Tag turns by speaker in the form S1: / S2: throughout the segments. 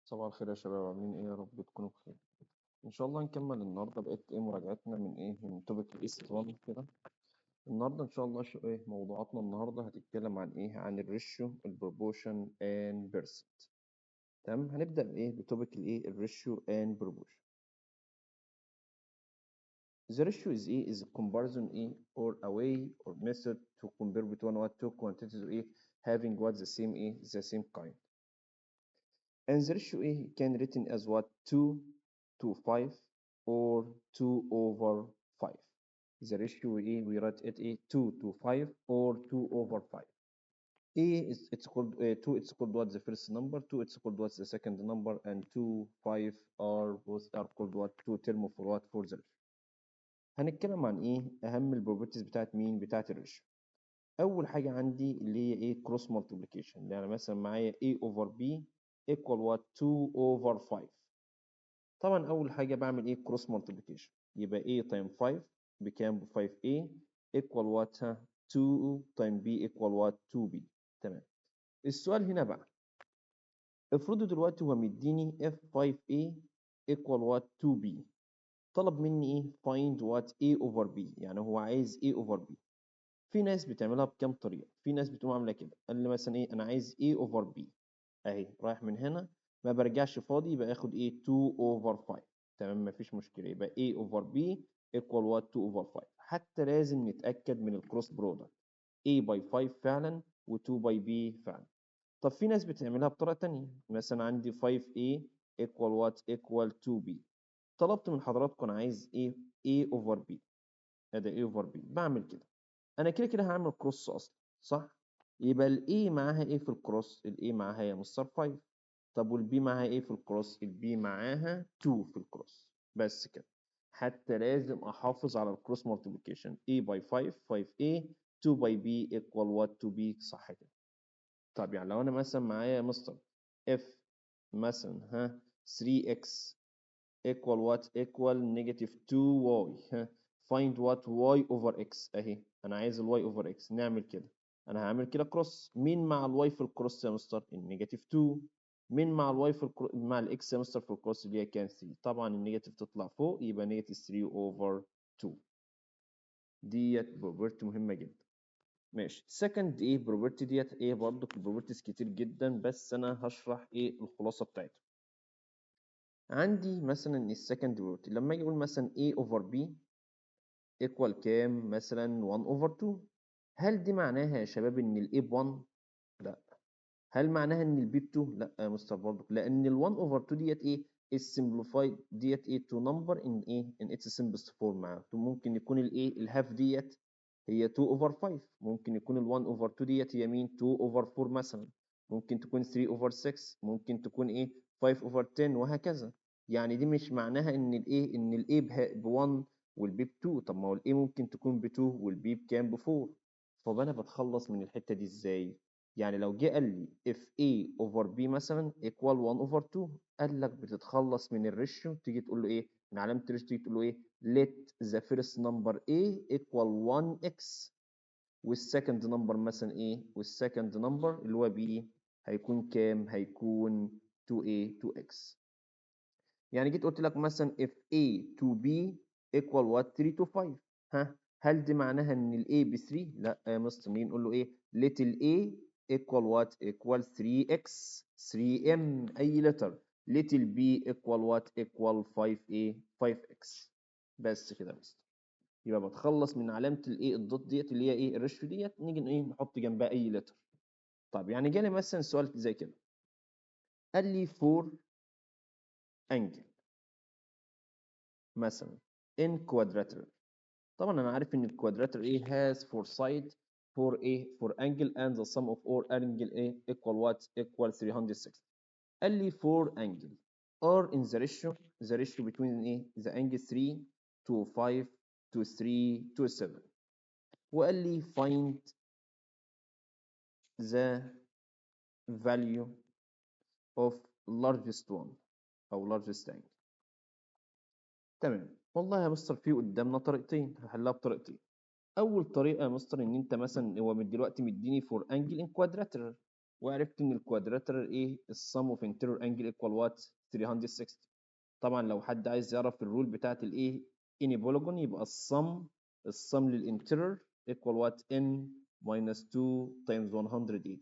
S1: صباح الخير يا شباب، عاملين ايه؟ يا رب تكونوا بخير. ان شاء الله نكمل النهارده بقيت مراجعتنا من توبيك الاس 1 كده. النهارده ان شاء الله موضوعاتنا النهارده هتتكلم عن عن الريشيو، البروبوشن اند بيرسنت. تمام، هنبدا بتوبيك الريشيو اند بروبوشن. The ratio is a comparison or a way or method to compare between two quantities having the same kind. And the ratio can written as 2 to 5 or 2 over 5. The ratio we write it 2 to 5 or 2 over 5. It's called 2, it's called what the first number, 2 it's called what the second number, and 2 5 are both are called what 2 term for what for the ratio. هنتكلم عن اهم البروبرتيز بتاعت الريشيو. اول حاجه عندي اللي هي كروس مالتيبليكيشن. يعني مثلا معايا a over b equal what 2 over 5. طبعا اول حاجه بعمل كروس مالتيبليكيشن، يبقى a تايم 5 بكام؟ ب 5a equal what 2 تايم b equal what 2b. تمام. السؤال هنا بقى، افرضوا دلوقتي هو مديني f 5a equal what 2b، طلب مني find what a over b، يعني هو عايز a over b. في ناس بتعملها بكام طريقه. في ناس بتقوم عامله كده، قال لي مثلا انا عايز a over b اهي، رايح من هنا ما برجعش فاضي، يبقى اخد 2 over 5. تمام، مفيش مشكله، يبقى a over b equal what 2 over 5. حتى لازم نتاكد من الكروس برودكت، a by 5 فعلا و2 by b فعلا. طب في ناس بتعملها بطريقه تانية، مثلا عندي 5a equal what equal 2b. طلبت من حضراتكم انا عايز a over b، ادي a over b، بعمل كده. انا كده كده هعمل كروس اصلا، صح؟ يبقى الاي معاها في الكروس؟ الاي معاها يا مستر 5. طب والبي معاها في الكروس؟ البي معاها 2 في الكروس. بس كده. حتى لازم احافظ على الكروس مالتيبيكيشن، a by 5 5a 2 by b equal what 2b، صح كده. طب يعني لو انا مثلا معايا يا مستر f مثلا 3x equal what equal negative 2y، find what y over x اهي، انا عايز الواي over x. نعمل كده، انا هعمل كده كروس. مين مع الواي في الكروس يا مستر؟ النيجاتيف 2. مين مع الواي في مع الاكس يا مستر في الكروس؟ اللي هي كان 3. طبعا النيجاتيف تطلع فوق، يبقى نيجاتيف 3 over 2. ديت بروبرتي مهمه جدا. ماشي. سكند بروبرتي ديت برضه بروبرتيز كتير جدا، بس انا هشرح الخلاصه بتاعتها. عندي مثلا السكند بروبرتي لما اجي اقول مثلا a over b equal كام؟ مثلا 1 over 2. هل دي معناها يا شباب ان ال a ب 1؟ لا. هل معناها ان ال b ب 2؟ لا يا مستر برضه، لان ال 1 over 2 ديت السمبليفايد ديت to number in its simplest form. ممكن يكون الهاف ديت هي 2 over 5، ممكن يكون ال 1 over 2 ديت هي مين؟ 2 over 4 مثلا، ممكن تكون 3 over 6، ممكن تكون 5 over 10 وهكذا. يعني دي مش معناها ان الايه ب 1 والبي ب 2. طب ما هو الايه ممكن تكون ب 2 والبي بكام؟ ب 4. طب انا بتخلص من الحته دي ازاي؟ يعني لو جه قال لي if a over b مثلا equal 1 over 2، قال لك بتتخلص من الريشيو، تيجي تقول له من علامه الريشيو تيجي تقول له let the first number a equal 1x، والسكند نمبر مثلا والسكند نمبر اللي هو b هيكون كام؟ هيكون 2a 2x. يعني جيت قلت لك مثلا if a to b equal what 3 to 5، هل دي معناها ان ال a ب 3؟ لا يا مستر، نيجي نقول له little a equal what equal 3x 3m اي letter، little b equal what equal 5x. بس كده يا مستر. يبقى بتخلص من علامه الدوت ديت اللي هي الريشيو ديت، نيجي نحط جنبها اي letter. طب يعني جالي مثلا سؤال زي كده، قال لي for angle مثلا in quadrilateral. طبعا انا عارف ان الكوادراتر has four side for angle and the sum of all angle equal what equal 360. قال لي for angle or in the ratio between the angle 3 to 5 to 3 to 7. وقال لي find the value of largest one او largest angle. تمام. والله يا مستر في قدامنا طريقتين، هحلها بطريقتين. اول طريقه يا مستر ان انت مثلا هو من دلوقتي مديني فور انجل ان كوادراترال، وعرفت ان الكوادراترال ايه السم اوف انتيريور انجل ايكوال وات 360. طبعا لو حد عايز يعرف الرول بتاعت الايه اني بوليجون يبقى السم للانتيريور ايكوال وات ان minus 2 times 180.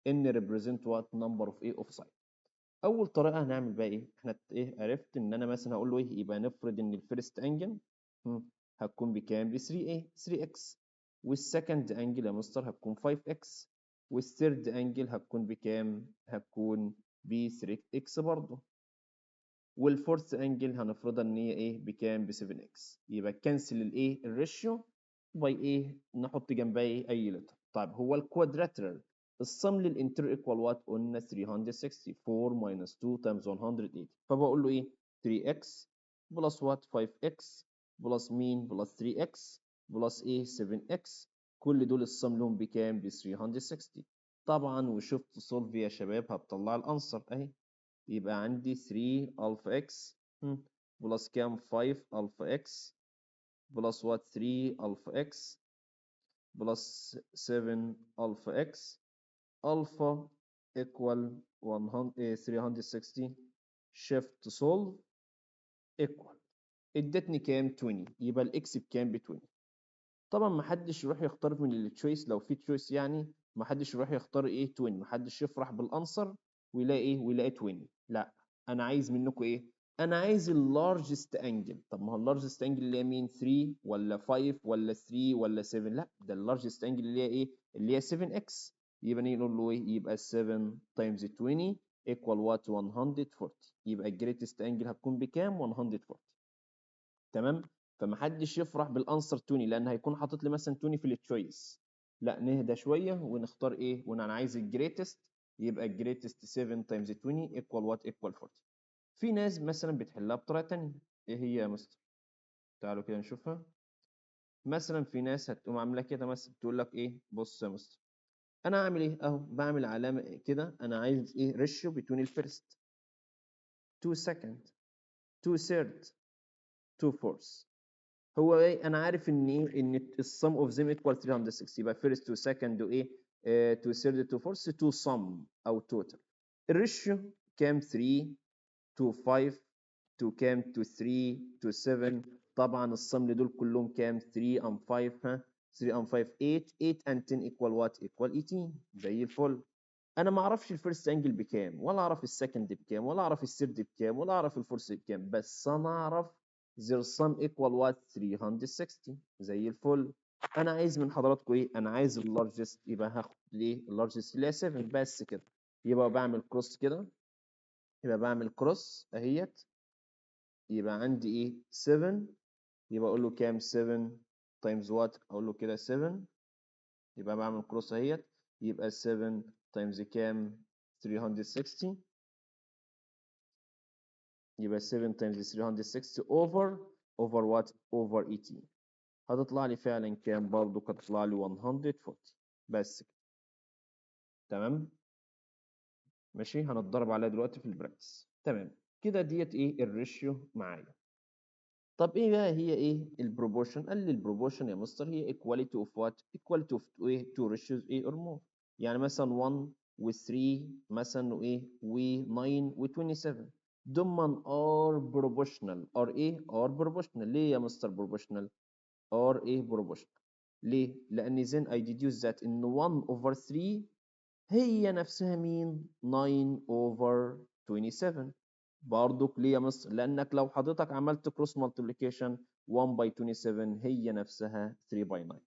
S1: ان represent what number of ايه of side. اول طريقه هنعمل بقى ايه احنا ايه عرفت ان انا مثلا هقول له ايه يبقى نفرض ان الفيرست انجل هتكون بكام ب 3 ايه 3x، والسكند انجل يا مستر هتكون 5x، والثيرد انجل هتكون بكام هتكون ب 3x برضه، والفورث انجل هنفرضها ان هي ايه بكام ب 7x. يبقى كنسل الايه الريشيو باي ايه نحط جنبها ايه اي لتر. طيب هو الكوادراترال السم للانتر ايكوال وات قلنا 360 4 minus 2 times 180. فبقول له ايه 3x بلس وات 5x بلس مين بلس 3x بلس ايه 7x، كل دول السم لهم بكام ب 360. طبعا وشفت سولف يا شباب هتطلع الانسر اهي. يبقى عندي 3 الفا اكس بلس كام 5 الفا اكس بلس وات 3 الفا اكس بلس 7 الفا اكس الفا ايكوال 360 شيفت سولف ايكوال ادتني كام 20. يبقى الاكس بكام ب 20. طبعا ما حدش يروح يختار من التشويس لو في تشويس يعني ما حدش يروح يختار ايه 20، ما حدش يفرح بالانسر ويلاقي ايه ويلاقي 20. لا انا عايز منكم ايه انا عايز اللارجست انجل. طب ما هو اللارجست انجل اللي هي مين 3 ولا 5 ولا 3 ولا 7؟ لا ده اللارجست انجل اللي هي ايه اللي هي 7 اكس. يبقى نقول له ايه يبقى 7 تايمز 20 ايكوال وات 140. يبقى الجريتست انجل هتكون بكام 140. تمام. فمحدش يفرح بالانسر 20 لان هيكون حاطط لي مثلا 20 في التشويس. لا نهدى شويه ونختار ايه وانا عايز الجريتست. يبقى الجريتست 7 تايمز 20 ايكوال وات ايكوال 40. في ناس مثلا بتحلها بطريقه ثانيه. ايه هي يا مستر؟ تعالوا كده نشوفها. مثلا في ناس هتقوم عامله كده مثلا تقول لك ايه بص يا مستر انا اعمل ايه اهو بعمل علامه كده انا عايز ايه ريشيو بين الفيرست 2 سكند 2 ثيرد 2 فورث. هو ايه انا عارف ان ايه ان السم اوف ذيم ايكوال 360. يبقى فيرست تو سكند وايه تو ثيرد تو فورث تو سم او توتال. الريشيو كام 3 تو 5 تو كام تو 3 تو 7. طبعا السم دول كلهم كام 3 ام 5 ها 3 ام 5 8 8 and 10 ايكوال وات ايكوال 18 زي الفل. انا ما اعرفش الفيرست انجل بكام ولا اعرف السكند بكام ولا اعرف الثيرد بكام ولا اعرف الفورث بكام، بس انا اعرف their sum equal what 360 زي الفل. انا عايز من حضراتكم ايه انا عايز اللارجست. يبقى هاخد ليه اللارجست اللي هي 7 بس كده. يبقى بعمل كروس كده يبقى بعمل كروس اهيت. يبقى عندي ايه 7. يبقى اقول له كام 7 تايمز وات اقول له كده 7. يبقى بعمل كروس اهيت. يبقى 7 تايمز كام 360. يبقى 7 times 360 over what over 18. هتطلع لي فعلا كام برضو هتطلع لي 140 بس كده. تمام ماشي هنتدرب عليها دلوقتي في البراكتس. تمام كده ديت ايه الريشيو معايا. طب ايه بقى هي ايه البروبورشن؟ قال لي البروبورشن يا مستر هي equality of what equality of ايه two ratios ايه or more. يعني مثلا 1 و3 مثلا وايه و9 و27 ضمن are proportional are ايه are proportional. ليه يا مستر proportional are ايه proportional؟ ليه؟ لان then I deduce that ان 1 over 3 هي نفسها مين 9 over 27. برضك ليه يا مستر؟ لانك لو حضرتك عملت كروس مالتيبليكيشن 1 باي 27 هي نفسها 3 باي 9.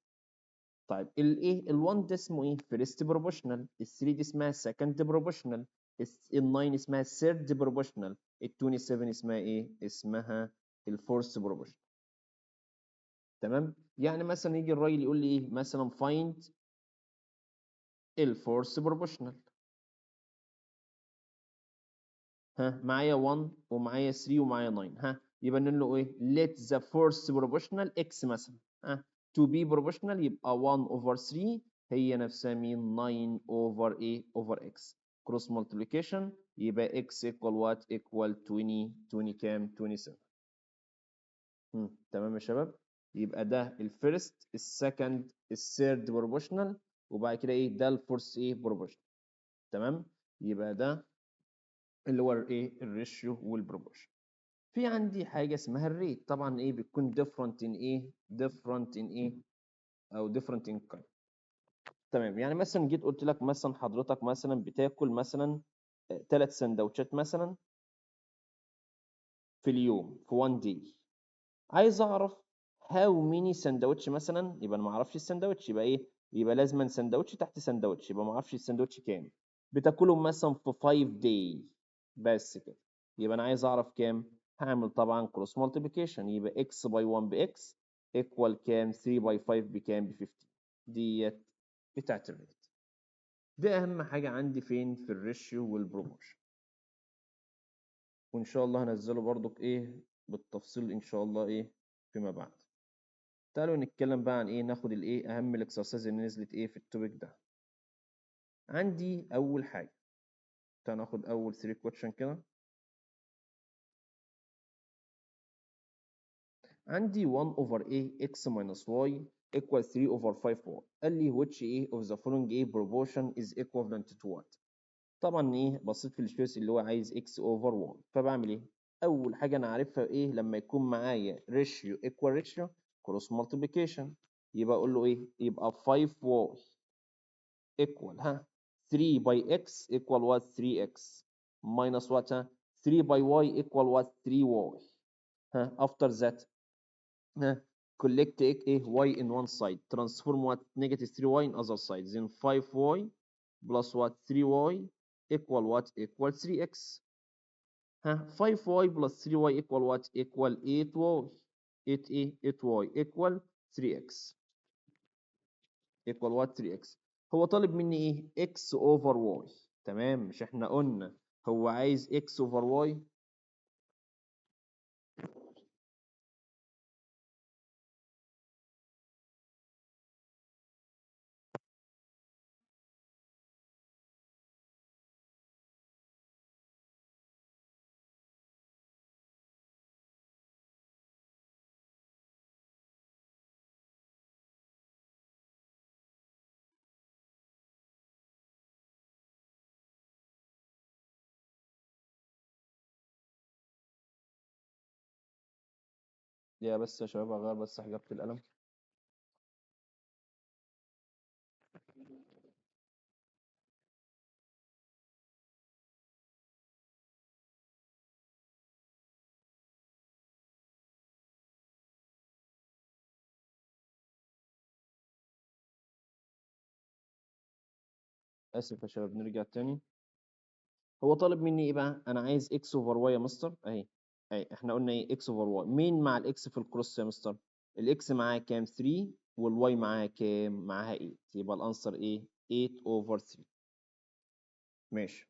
S1: طيب الايه ال1 ده اسمه ايه فيرست بروبوشنال، ال3 دي اسمها سكند بروبوشنال، ال9 اسمها ثيرد بروبوشنال، ال27 اسمها ايه اسمها الفورث بروبوشنال. تمام يعني مثلا يجي الراجل يقول لي ايه مثلا فايند الفورث بروبوشنال. ها معايا 1 ومعايا 3 ومعايا 9. ها يبقى نقول له ايه let the force proportional x مثلا. ها to be proportional يبقى 1 over 3 هي نفسها مين 9 over ايه over x. cross multiplication يبقى x equal what equal 20 20 كام 27. تمام يا شباب. يبقى ده الفيرست السكند الثيرد بروبوشنال وبعد كده ايه ده الفورث ايه بروبوشنال. تمام. يبقى ده اللي هو ايه الريشيو والبروبورشن. في عندي حاجه اسمها الريت، طبعا ايه بتكون different in ايه different in ايه او different in kind. تمام. يعني مثلا جيت قلت لك مثلا حضرتك مثلا بتاكل مثلا 3 سندوتشات مثلا في اليوم في 1 day. عايز اعرف هاو ميني سندوتش مثلا، يبقى انا ما اعرفش السندوتش، يبقى ايه؟ يبقى لازما سندوتش تحت سندوتش، يبقى ما اعرفش السندوتش كام. بتاكلهم مثلا في 5 days بس كده. يبقى انا عايز اعرف كام. هعمل طبعا كروس مالتيبيكيشن، يبقى x باي 1 باكس ايكوال كام، 3 باي 5 بكام، ب 50. ديت بتاعت الريت. ده اهم حاجه عندي فين في الريشيو والبروموشن. وان شاء الله هنزله برضك ايه بالتفصيل ان شاء الله ايه فيما بعد. تعالوا نتكلم بقى عن ايه، ناخد الايه اهم الاكسرسايز اللي نزلت ايه في التوبيك ده. عندي اول حاجه، تعالوا ناخد اول 3 كويشن كده. عندي 1 over a x minus y equal 3 over 5y. قال لي which a of the following a proportion is equivalent to what. طبعا ايه بصيت في السبيس اللي هو عايز x over y، فبعمل ايه؟ اول حاجه انا عارفها ايه لما يكون معايا ratio equal ratio cross multiplication. يبقى اقول له ايه؟ يبقى 5y equal 3 by x equal what 3x minus what 3 by y equal what 3y. After that collect y in one side, transform what negative 3y in other side, then 5y plus what 3y equal what equal 3x. 5y plus 3y equal what equal 8y. 8y equal 3x equal what 3x. هو طالب مني ايه x over y. تمام. مش احنا قلنا هو عايز x over y. يا بس يا شباب اغير بس حاجة القلم. اسف يا شباب نرجع تاني. هو طالب مني ايه بقى؟ انا عايز x over y يا مستر اهي. اهي احنا قلنا ايه x over y. مين مع الاكس في الكروس يا مستر؟ الاكس معاه كام 3 والواي معاه كام؟ معاها 8. يبقى الانسر ايه 8 over 3. ماشي.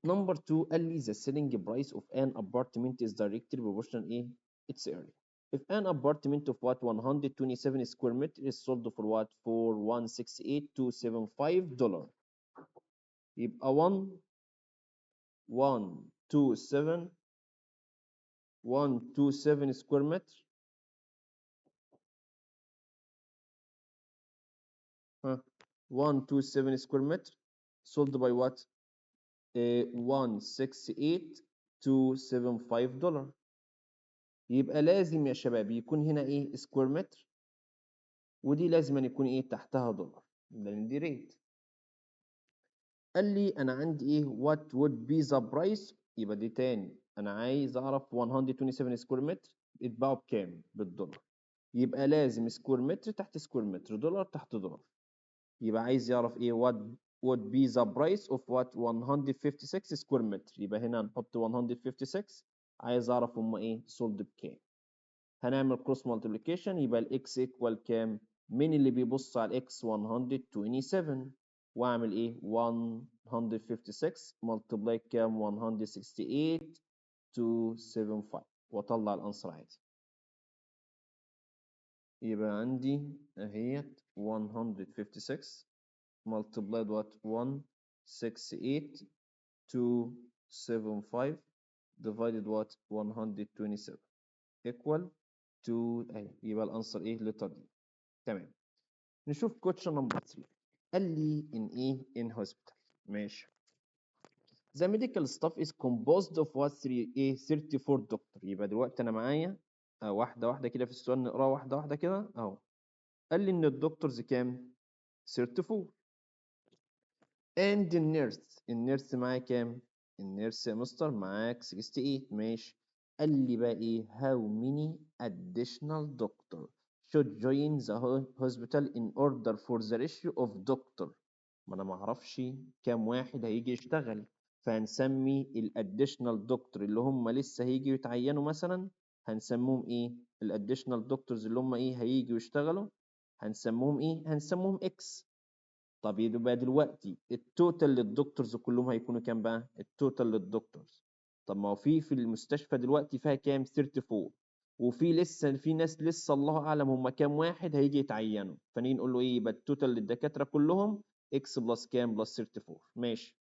S1: نمبر 2 قال لي the selling price of an apartment is directly proportional ايه its area. If an apartment of what 127 square meter is sold for what for 168,275 يبقى 127 127 سكوير متر 127 سكوير متر sold by what 168,275 يبقى لازم يا شباب يكون هنا ايه سكوير متر، ودي لازم أن يكون ايه تحتها دولار لان دي ريت. قال لي انا عندي ايه what would be the price. يبقى دي تاني انا عايز اعرف 127 سكوير متر اتباعوا بكام بالدولار. يبقى لازم سكوير متر تحت سكوير متر، دولار تحت دولار. يبقى عايز يعرف ايه what would be the price of what 156 سكوير متر. يبقى هنا هنحط 156. عايز اعرف هم ايه sold بكام. هنعمل كروس مالتيبليكيشن، يبقى الاكس ايكوال كام؟ مين اللي بيبص على الاكس 127 واعمل ايه 156 ملتبلاي كام 168 275 واطلع الانسر عادي. يبقى عندي اهيت 156 multiplied what 168,275 divided what 127 equal 2 اهي. يبقى الانسر ايه لتر دي. تمام. نشوف كوتشن نمبر 3. قال لي in ايه in hospital ماشي. The medical staff is composed of what 34 دكتور. يبقى دلوقتي انا معايا واحده واحده كده في السؤال، نقراه واحده واحده كده اهو. قال لي ان الدكتورز كام؟ 34. and النيرس معاه كام؟ النيرس يا مستر معاك 68. ماشي. قال لي بقى ايه how many additional doctor should join the hospital in order for the ratio of doctor. ما انا ما اعرفش كام واحد هيجي يشتغل، فهنسمي الاديشنال دكتور اللي هم لسه هيجوا يتعينوا مثلا هنسموهم ايه؟ الاديشنال دكتورز اللي هم ايه هيجوا يشتغلوا هنسموهم ايه؟ هنسموهم اكس. طب يبقى دلوقتي التوتال للدكتورز كلهم هيكونوا كام بقى؟ التوتال للدكتورز. طب ما هو في المستشفى دلوقتي فيها كام؟ 34. وفي لسه في ناس لسه الله اعلم هم كام واحد هيجي يتعينوا، فنيجي نقول له ايه؟ يبقى التوتال للدكاتره كلهم اكس بلس كام؟ بلس 34. ماشي.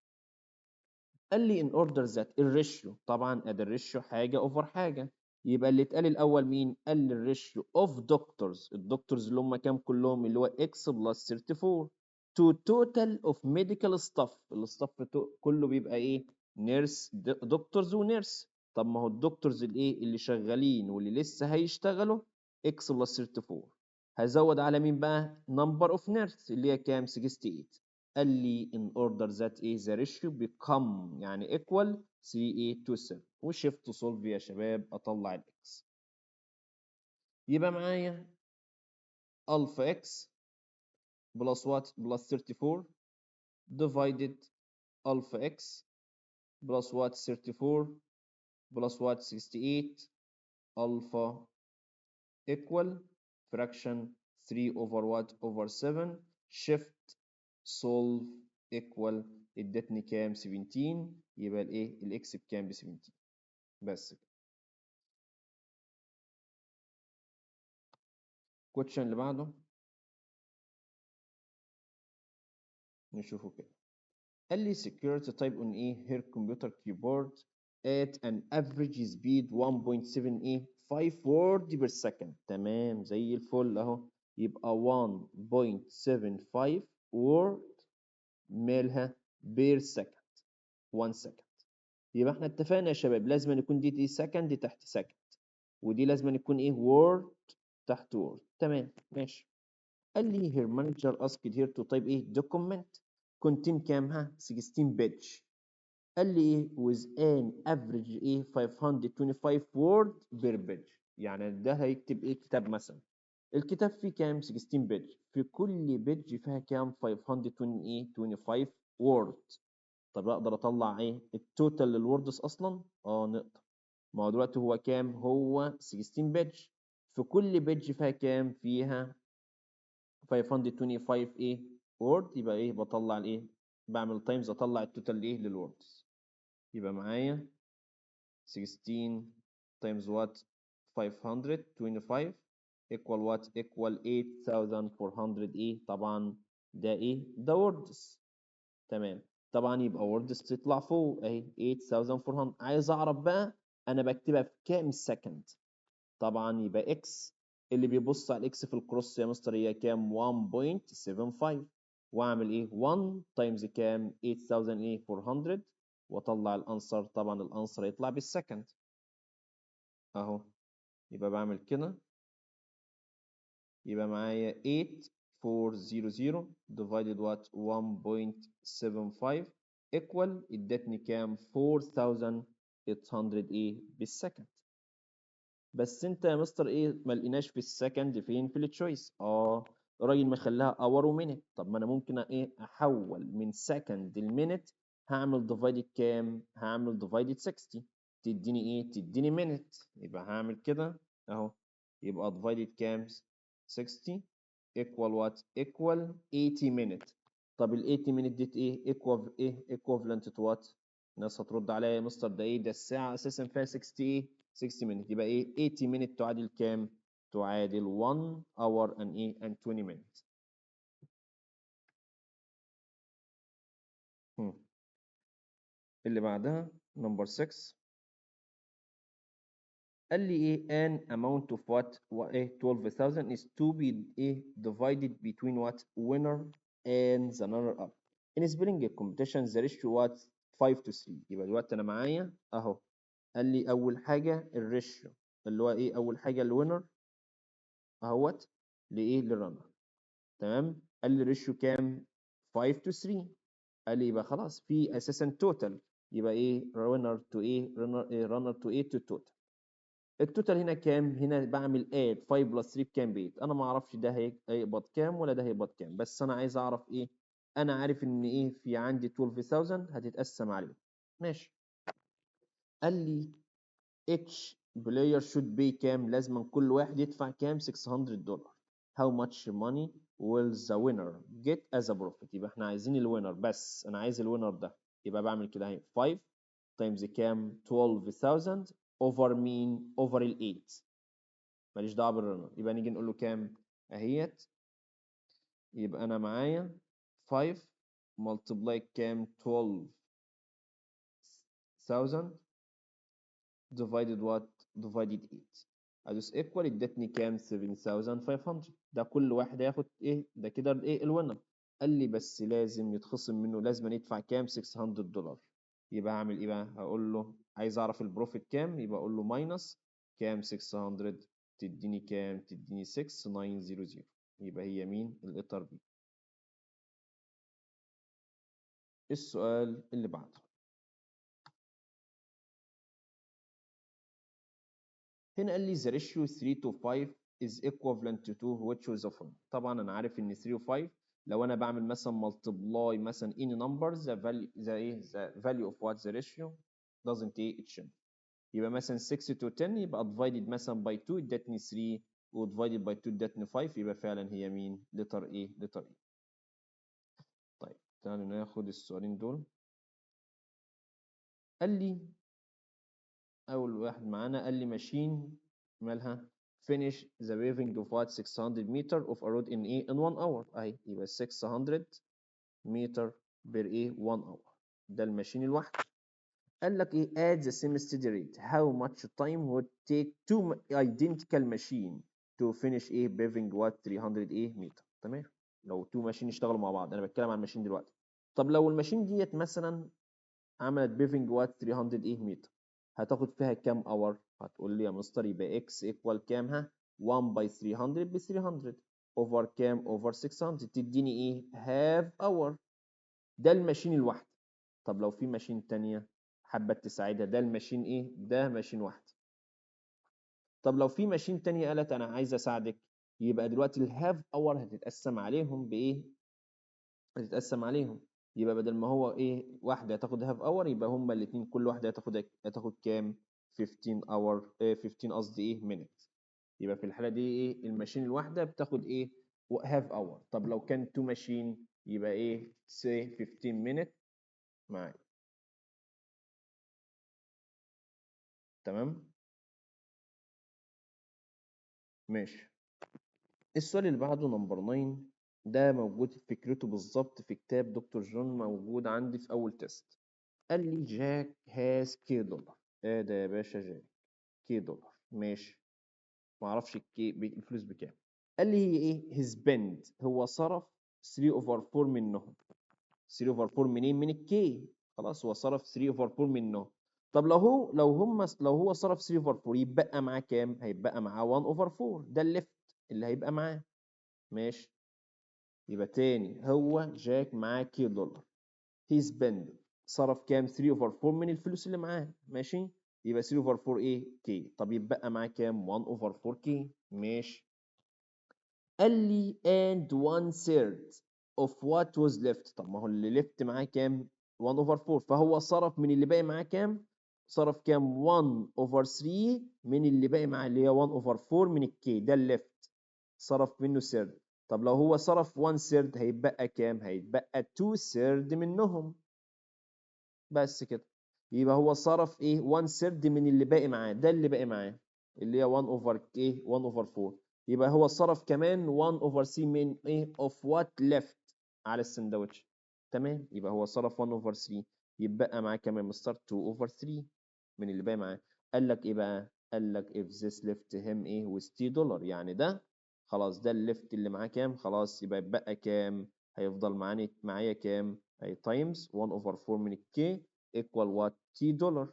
S1: قال لي ان اوردر ذات الريشيو، طبعا ادي الريشيو حاجه اوفر حاجه، يبقى اللي اتقال الاول مين؟ قال لي الريشيو اوف دكتورز، الدكتورز اللي هم كام كلهم؟ اللي هو اكس بلس 34 تو توتال اوف ميديكال ستاف. الستاف كله بيبقى ايه؟ نيرس دكتورز ونيرس. طب ما هو الدكتورز الايه اللي شغالين واللي لسه هيشتغلوا اكس بلس 34. هزود على مين بقى؟ نمبر اوف نيرس اللي هي كام؟ 68. قال لي in order that is the ratio become يعني equal 3 to 7. وشيفت سولف يا شباب اطلع الاكس. يبقى معايا الفا اكس بلس وات؟ بلس 34 divided الفا اكس بلس وات؟ 34 بلس وات؟ 68 الفا equal fraction 3 over what over 7 shift solve equal ادتني كام؟ 17. يبقى الايه؟ الاكس بكام؟ ب 17. بس كده. الكويشن اللي بعده نشوفه كده. قال لي security type on ايه her computer keyboard at an average speed 1.7 ايه 5 word per second. تمام زي الفل اهو. يبقى 1.75 word مالها بير سكند 1 سكند. يبقى احنا اتفقنا يا شباب لازم أن يكون دي سكند تحت سكند، ودي لازم أن يكون ايه وورد تحت وورد. تمام ماشي. قال لي her manager asked her to type ايه document contain كام؟ ها 16 page. قال لي ايه with an average ايه 525 word per page. يعني ده هيكتب ايه كتاب مثلا، الكتاب فيه كام؟ 16 بيج، في كل بيج فيها كام؟ 525 وورد. طب اقدر اطلع ايه التوتال للوردز اصلا؟ اه نقدر. ما هو دلوقتي هو كام؟ هو 16 بيج، في كل بيج فيها كام؟ فيها 525 ايه وورد. يبقى ايه بطلع الايه؟ بعمل تايمز اطلع التوتال ايه للوردز. يبقى معايا 16 times what 525 equal what equal 8400 ايه طبعا ده ايه ده ووردز. تمام. طبعا يبقى ووردز تطلع فوق اهي 8400. عايز اعرف بقى انا بكتبها في كام سكند. طبعا يبقى اكس اللي بيبص على الاكس في الكروس يا مستر هي كام؟ 1.75. واعمل ايه 1 تايمز كام؟ 8400 واطلع الانسر. طبعا الانسر يطلع بالسكند اهو. يبقى بعمل كده، يبقى معايا 8400 divided what 1.75 equal ادتني كام؟ 4800 ايه بالسكند. بس انت يا مستر ايه ما لقيناش في السكند فين؟ في التشويس. الراجل مخليها اور ومينت. طب ما انا ممكن ايه احول من سكند لمينت. هعمل ديفايدد كام؟ هعمل ديفايدد 60 تديني ايه؟ تديني مينت. يبقى هعمل كده اهو. يبقى ديفايدد كام؟ 60 equal what equal 80 minute. طب ال 80 minute ديت ايه equivalent to what؟ الناس هترد عليا يا مستر ده ايه؟ ده الساعة اساسا فيها 60 ايه 60 minute. يبقى ايه 80 minute تعادل كام؟ تعادل 1 hour and ايه and 20 minutes. هم. اللي بعدها نمبر 6. قال لي ايه an amount of what ايه 12,000 is to be ايه divided between what winner and the runner up. in spelling competition the ratio what 5 to 3. يبقى دلوقتي انا معايا اهو، قال لي اول حاجه الريشيو اللي هو ايه، اول حاجه الوينر اهوت لايه للرنر، تمام. قال لي الريشيو كام 5 to 3. قال لي يبقى خلاص في اساسا توتال، يبقى ايه رنر تو ايه رنر تو ايه تو توتال. التوتال هنا كام؟ هنا بعمل اد 5 بلس 3 بكام؟ ب 8. انا ما اعرفش ده هيقبض كام ولا ده هيقبض كام، بس انا عايز اعرف ايه، انا عارف ان ايه في عندي 12000 هتتقسم عليهم، ماشي. قال لي each player should pay كام؟ لازم كل واحد يدفع كام؟ $600. how much money will the winner get as a profit؟ يبقى احنا عايزين الوينر، بس انا عايز الوينر ده، يبقى بعمل كده اهي 5 times كام 12000 over مين over ال 8، ماليش دعوه بالرنر. يبقى نيجي نقول له كام اهيت، يبقى انا معايا 5 multiply كام 12000 divided what divided 8 ادوس ايكوال ادتني كام 7500. ده كل واحد هياخد ايه ده كده الايه الوينر. قال لي بس لازم يتخصم منه، لازم يدفع كام $600. يبقى هعمل ايه بقى، هقول له عايز اعرف البروفيت كام، يبقى اقول له ماينس كام 600 تديني كام، تديني 6900. يبقى هي مين الاتر بي. السؤال اللي بعده، هنا قال لي the ratio 3 to 5 is equivalent to which was of. طبعا انا عارف ان 3 و 5 لو انا بعمل مثلا multiply مثلا any numbers the value the value of what the ratio doesn't change. يبقى مثلا 6 to 10 يبقى divided مثلا by 2 ادتني 3 و divided by 2 ادتني 5، يبقى فعلا هي مين letter A letter A. طيب تعالوا ناخد السؤالين دول. قال لي اول واحد معانا، قال لي ماشين مالها finish the paving of what 600 meter of a road in ايه in 1 hour اهي، يبقى 600 meter per ايه 1 hour، ده الماشين الواحد. قال لك ايه at the same steady rate how much time would take two identical machine to finish ايه paving what 300 ايه meter، تمام. لو تو ماشين اشتغلوا مع بعض، انا بتكلم عن الماشين دلوقتي. طب لو الماشين ديت مثلا عملت بيفنج وات 300 ايه متر، هتاخد فيها كام اور؟ هتقول لي يا مستر يبقى اكس ايكوال كام، ها 1 باي 300 ب 300 اوفر كام اوفر 600 تديني ايه هاف اور. ده الماشين الواحده. طب لو في ماشين تانية حبت تساعدها، ده الماشين ايه ده ماشين واحده. طب لو في ماشين تانية قالت انا عايز اساعدك، يبقى دلوقتي الهاف اور هتتقسم عليهم بايه، هتتقسم عليهم. يبقى بدل ما هو ايه واحده هتاخد هاف اور، يبقى هما الاثنين كل واحده هتاخد كام 15 اور 15 قصدي ايه مينت. يبقى في الحاله دي ايه الماشين الواحده بتاخد ايه هاف اور. طب لو كان تو ماشين يبقى ايه سي 15 مينت معايا، تمام ماشي. السؤال اللي بعده نمبر 9، ده موجود فكرته بالظبط في كتاب دكتور جون، موجود عندي في اول تيست. قال لي جاك هاز $K. ايه ده يا باشا جاك $K ماشي، ما اعرفش الفلوس بكام. قال لي هي ايه هيز بند، هو صرف 3 اوفر 4 منهم. 3 اوفر 4 منين من الكي، خلاص هو صرف 3 اوفر 4 منهم. طب لو هو صرف 3 اوفر 4 يبقى معاه كام، هيبقى معاه 1 اوفر 4، ده الليفت اللي هيبقى معاه، ماشي. يبقى تاني هو جاك معاه $K، هيز بند صرف كام 3 اوفر 4 من الفلوس اللي معاه، ماشي. يبقى 3 اوفر 4 ايه كي، طب يبقى معاه كام 1 اوفر 4 كي، ماشي. قال لي and 1/3 of what was left. طب ما هو اللي left معاه كام 1 over 4، فهو صرف من اللي باقي معاه كام، صرف كام 1 over 3 من اللي باقي معاه اللي هي 1 over 4 من الكي، ده الليفت صرف منه سيرد. طب لو هو صرف 1 سيرد هيتبقى كام، هيتبقى 2 سيرد منهم، بس كده. يبقى هو صرف ايه 1 سيرد من اللي باقي معاه، ده اللي باقي معاه اللي هي 1 اوفر ايه 1 اوفر 4. يبقى هو صرف كمان 1 اوفر سي من ايه اوف وات ليفت على السندوتش، تمام. يبقى هو صرف 1 اوفر 3، يبقى معاه كمان مستر 2 اوفر 3 من اللي باقي معاه. قال لك ايه بقى، قال لك if this left him ايه with $T، يعني ده خلاص ده الليفت اللي معاه كام، خلاص يبقى كام هيفضل معايا كام؟ هي تايمز 1 over 4 من الكي equal what؟ تي دولار.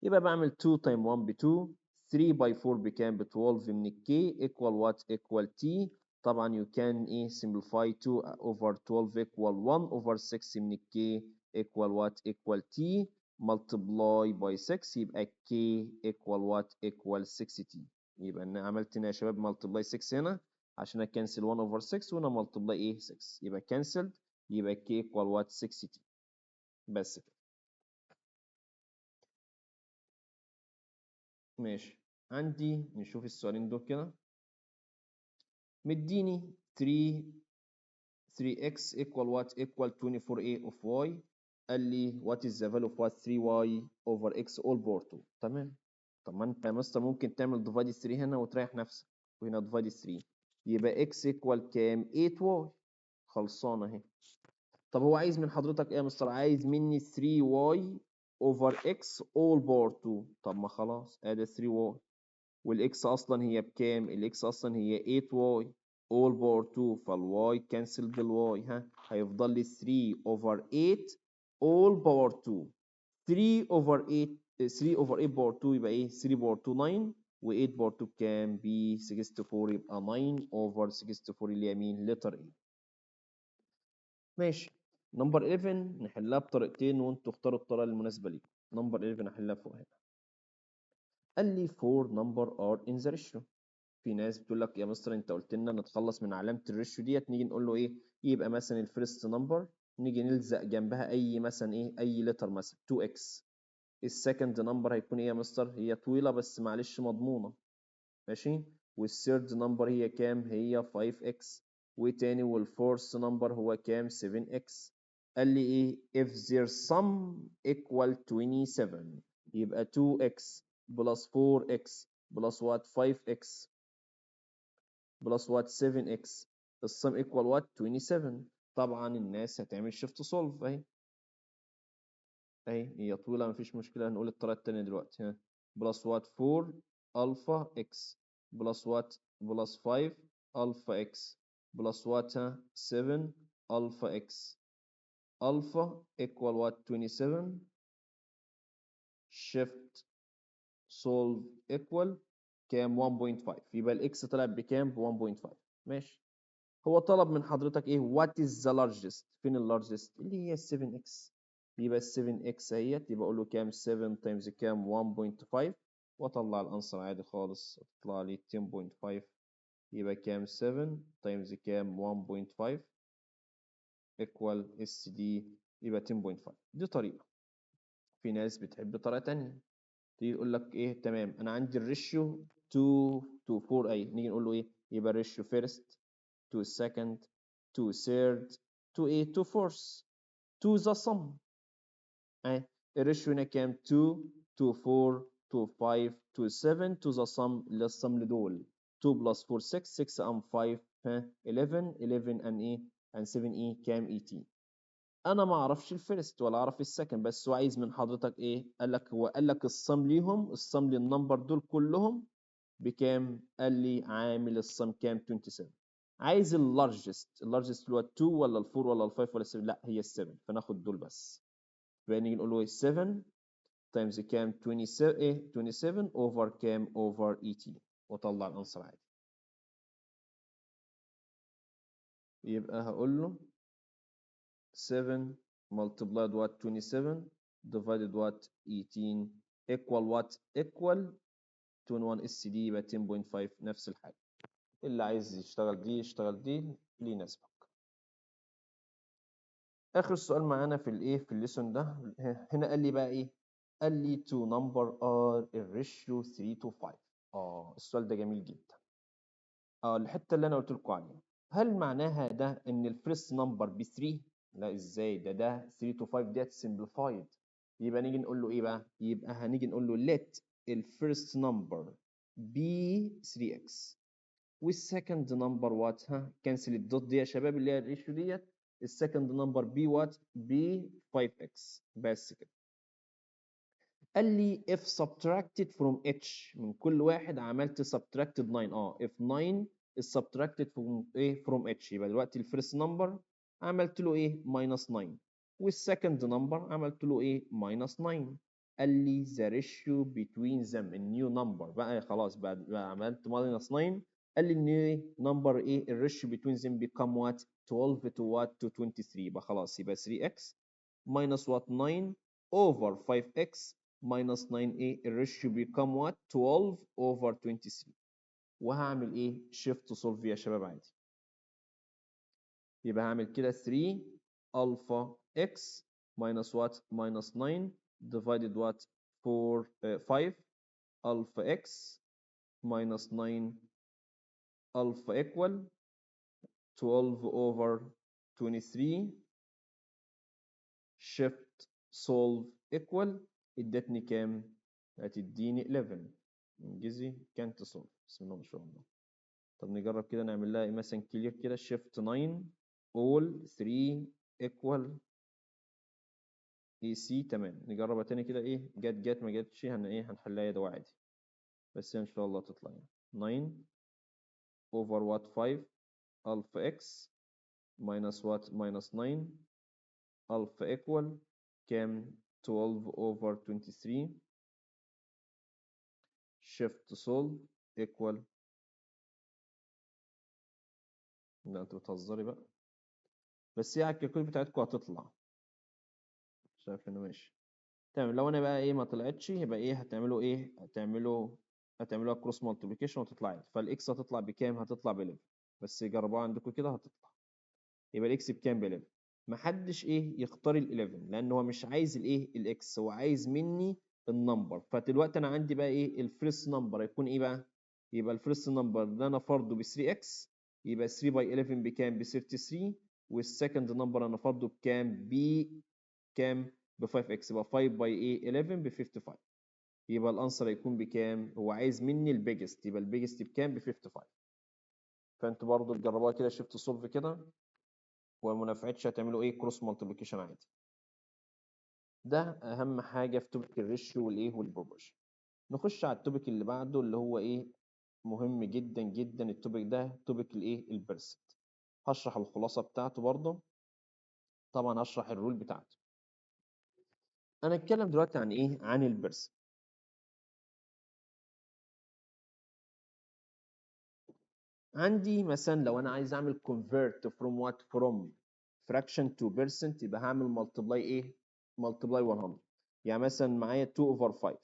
S1: يبقى بعمل 2 times 1 ب 2، 3 by 4 بكام؟ ب 12 من الكي equal what؟ equal t. طبعا you can simplify 2 over 12 equal 1 over 6 من الكي equal what؟ equal t multiply by 6 يبقى k equal what؟ equal 6t. يبقى انا عملت هنا يا شباب multiply 6 هنا عشان اكنسل 1 over 6 وهنا multiply 6 يبقى cancelled يبقى k equal what؟ 6t. بس كده. ماشي، عندي نشوف السؤالين دول كده. مديني 3x equal what؟ equal 24a of y. قال لي what is the value of what؟ 3y over x all power 2. تمام. طب ما انت يا مستر ممكن تعمل divide 3 هنا وتريح نفسك وهنا divide 3 يبقى x equal كام؟ 8y. خلصانه اهي. طب هو عايز من حضرتك ايه يا مستر؟ عايز مني 3y over x all power 2. طب ما خلاص ادي 3y والاكس اصلا هي بكام؟ الاكس اصلا هي 8y all power 2 فالواي كانسل بالواي. هيفضل لي 3 over 8 all power 2. 3 over 8 3 over 8 power 2 يبقى ايه؟ 3 power 2 9 و8 power 2 بكام؟ ب 64 يبقى 9 over 64 اللي هي مين؟ لتر ايه. ماشي. نمبر 11 نحلها بطريقتين وانتوا اختاروا الطريقه المناسبه ليكم. نمبر 11 هحلها فوق هنا. قال لي 4 number are in the ratio. في ناس بتقول لك يا مستر انت قلت لنا نتخلص من علامه الريشيو ديت، نيجي نقول له ايه؟ يبقى مثلا الفيرست نمبر نيجي نلزق جنبها اي مثلا ايه؟ اي لتر مثلا 2x. السكند نمبر هيكون ايه يا مستر؟ هي طويله بس معلش مضمونه. ماشي. والثيرد نمبر هي كام؟ هي 5x. وتاني والفورث نمبر هو كام؟ 7x. قال لي ايه؟ if their sum equal 27 يبقى 2x plus 4x plus what؟ 5x بلس وات 7x السم ايكوال وات 27. طبعا الناس هتعمل شيفت سولف اهي. هي طويله مفيش مشكله، هنقول الطريقه الثانيه دلوقتي. بلس وات 4 الفا اكس بلس وات بلس 5 الفا اكس بلس وات 7 الفا اكس الفا ايكوال وات 27 شيفت سولف ايكوال كام؟ 1.5. يبقى الاكس طلع بكام؟ ب 1.5. ماشي. هو طلب من حضرتك ايه؟ وات از ذا لارجست. فين اللارجست؟ اللي هي ال 7x. يبقى ال 7x اهيت، يبقى اقول له كام؟ 7 تايمز كام؟ 1.5 واطلع الانسر عادي خالص تطلع لي 10.5. يبقى كام؟ 7 تايمز كام؟ 1.5 ايكوال اس دي يبقى 10.5. دي طريقه. في ناس بتحب طريقه ثانيه تيجي يقول لك ايه؟ تمام انا عندي الريشيو 2 to 4 اي، نيجي نقول له ايه؟ يبقى الريشيو فيرست to second to third to a to fourth to the sum. الريشيو هنا كام؟ 2 to 4 to 5 to 7 to the sum للسم لدول 2 plus 4 6 6 and 5 11 11 and ايه and 7 ايه كام؟ 18. انا ما اعرفش الفيرست ولا اعرف السكند، بس هو عايز من حضرتك ايه؟ قال لك هو قال لك السم ليهم، السم للنمبر دول كلهم بكام؟ قال لي عامل الصم كام؟ 27. عايز اللارجست، اللارجست اللي هو 2 ولا ال 4 ولا ال 5 ولا ال 7؟ لا هي ال 7 فناخد دول بس. يبقى نيجي نقول له 7 تايمز كام؟ 27 ايه 27 اوفر كام؟ اوفر 18 واطلع الانسر عادي. يبقى هقول له 7 multiplied what 27 divided what 18 equal what equal 21 اس دي يبقى 10.5 نفس الحاجه. اللي عايز يشتغل دي يشتغل دي اللي يناسبك. اخر سؤال معانا في الايه في الليسون ده هنا قال لي بقى ايه؟ قال لي to number are الريشيو 3 to 5. السؤال ده جميل جدا. الحته اللي انا قلت لكم عليها، هل معناها ده ان الفيرست نمبر ب 3؟ لا ازاي ده 3 to 5 ديت simplified. يبقى نيجي نقول له ايه بقى؟ يبقى هنيجي نقول له let الفيرست نمبر be 3x والسكند نمبر وات كنسل الدوت دي يا شباب اللي هي الريشيو ديت. السكند نمبر بي وات؟ بي 5x. بس كده. قال لي if subtracted from each من كل واحد عملت subtracted 9. if 9 subtracted from ايه from h. يبقى دلوقتي الفيرست نمبر عملت له ايه minus 9 والسكند نمبر عملت له ايه minus 9. قال لي the ratio between them النيو نمبر بقى خلاص بقى عملت minus 9. قال لي النيو نمبر ايه الريشيو between them become what 12 to what to 23. يبقى خلاص يبقى 3x minus what 9 over 5x minus 9a الريشيو become what 12 over 23. وهعمل ايه shift solve يا شباب عادي. يبقى هعمل كده 3 alpha x minus what minus 9 divided what 4 5 alpha x minus 9 alpha equal 12 over 23 shift solve equal ادتني كام؟ هتديني 11. انجزي كانت solve. بسم الله ما شاء الله. طب نجرب كده نعمل لها مثلا كلير كده shift 9 all 3 equal AC. تمام. نجربها تاني كده ايه جت ما جتش ايه هنحلها يدوي عادي بس ان شاء الله تطلع يعني 9 over what 5 alpha x minus what minus 9 alpha equal كام 12 over 23 shift solve equal. لا انتوا بتهزري بقى بس هي على الكالكوليتر بتاعتكم هتطلع. شايف انه ماشي تمام. لو انا بقى ايه ما طلعتش يبقى ايه هتعملوا ايه هتعملوها كروس مالتيبيكيشن وتطلع عادي. فالاكس هتطلع بكام؟ هتطلع ب 11 بس جربوها عندكم كده هتطلع. يبقى الاكس بكام؟ ب 11. محدش ايه يختار ال 11 لان هو مش عايز الايه الاكس هو عايز مني النمبر. فدلوقتي انا عندي بقى ايه الفيرست نمبر هيكون ايه بقى؟ يبقى الفيرست نمبر ده انا فرضه ب 3 اكس يبقى 3 باي 11 بكام؟ ب 33. والسكند نمبر انا فرضه بكام؟ بكام؟ ب 5 اكس يبقى 5 باي ايه 11 ب 55. يبقى الانسر هيكون بكام؟ هو عايز مني البيجست يبقى البيجست بكام؟ ب 55. فانتوا برضو تجربوها كده شيفت سولف كده وما نفعتش هتعملوا ايه كروس مالتيبيكيشن عادي. ده اهم حاجه في توبيك الريشيو والايه والبروبورشن. نخش على التوبيك اللي بعده اللي هو ايه مهم جدا جدا. التوبيك ده توبيك الايه البرسنت. هشرح الخلاصه بتاعته برضه. طبعا هشرح الرول بتاعته. انا اتكلم دلوقتي عن ايه عن البرسنت. عندي مثلا لو انا عايز اعمل convert from what from fraction to percent يبقى هعمل multiply ايه multiply 100. يعني مثلا معايا 2 over 5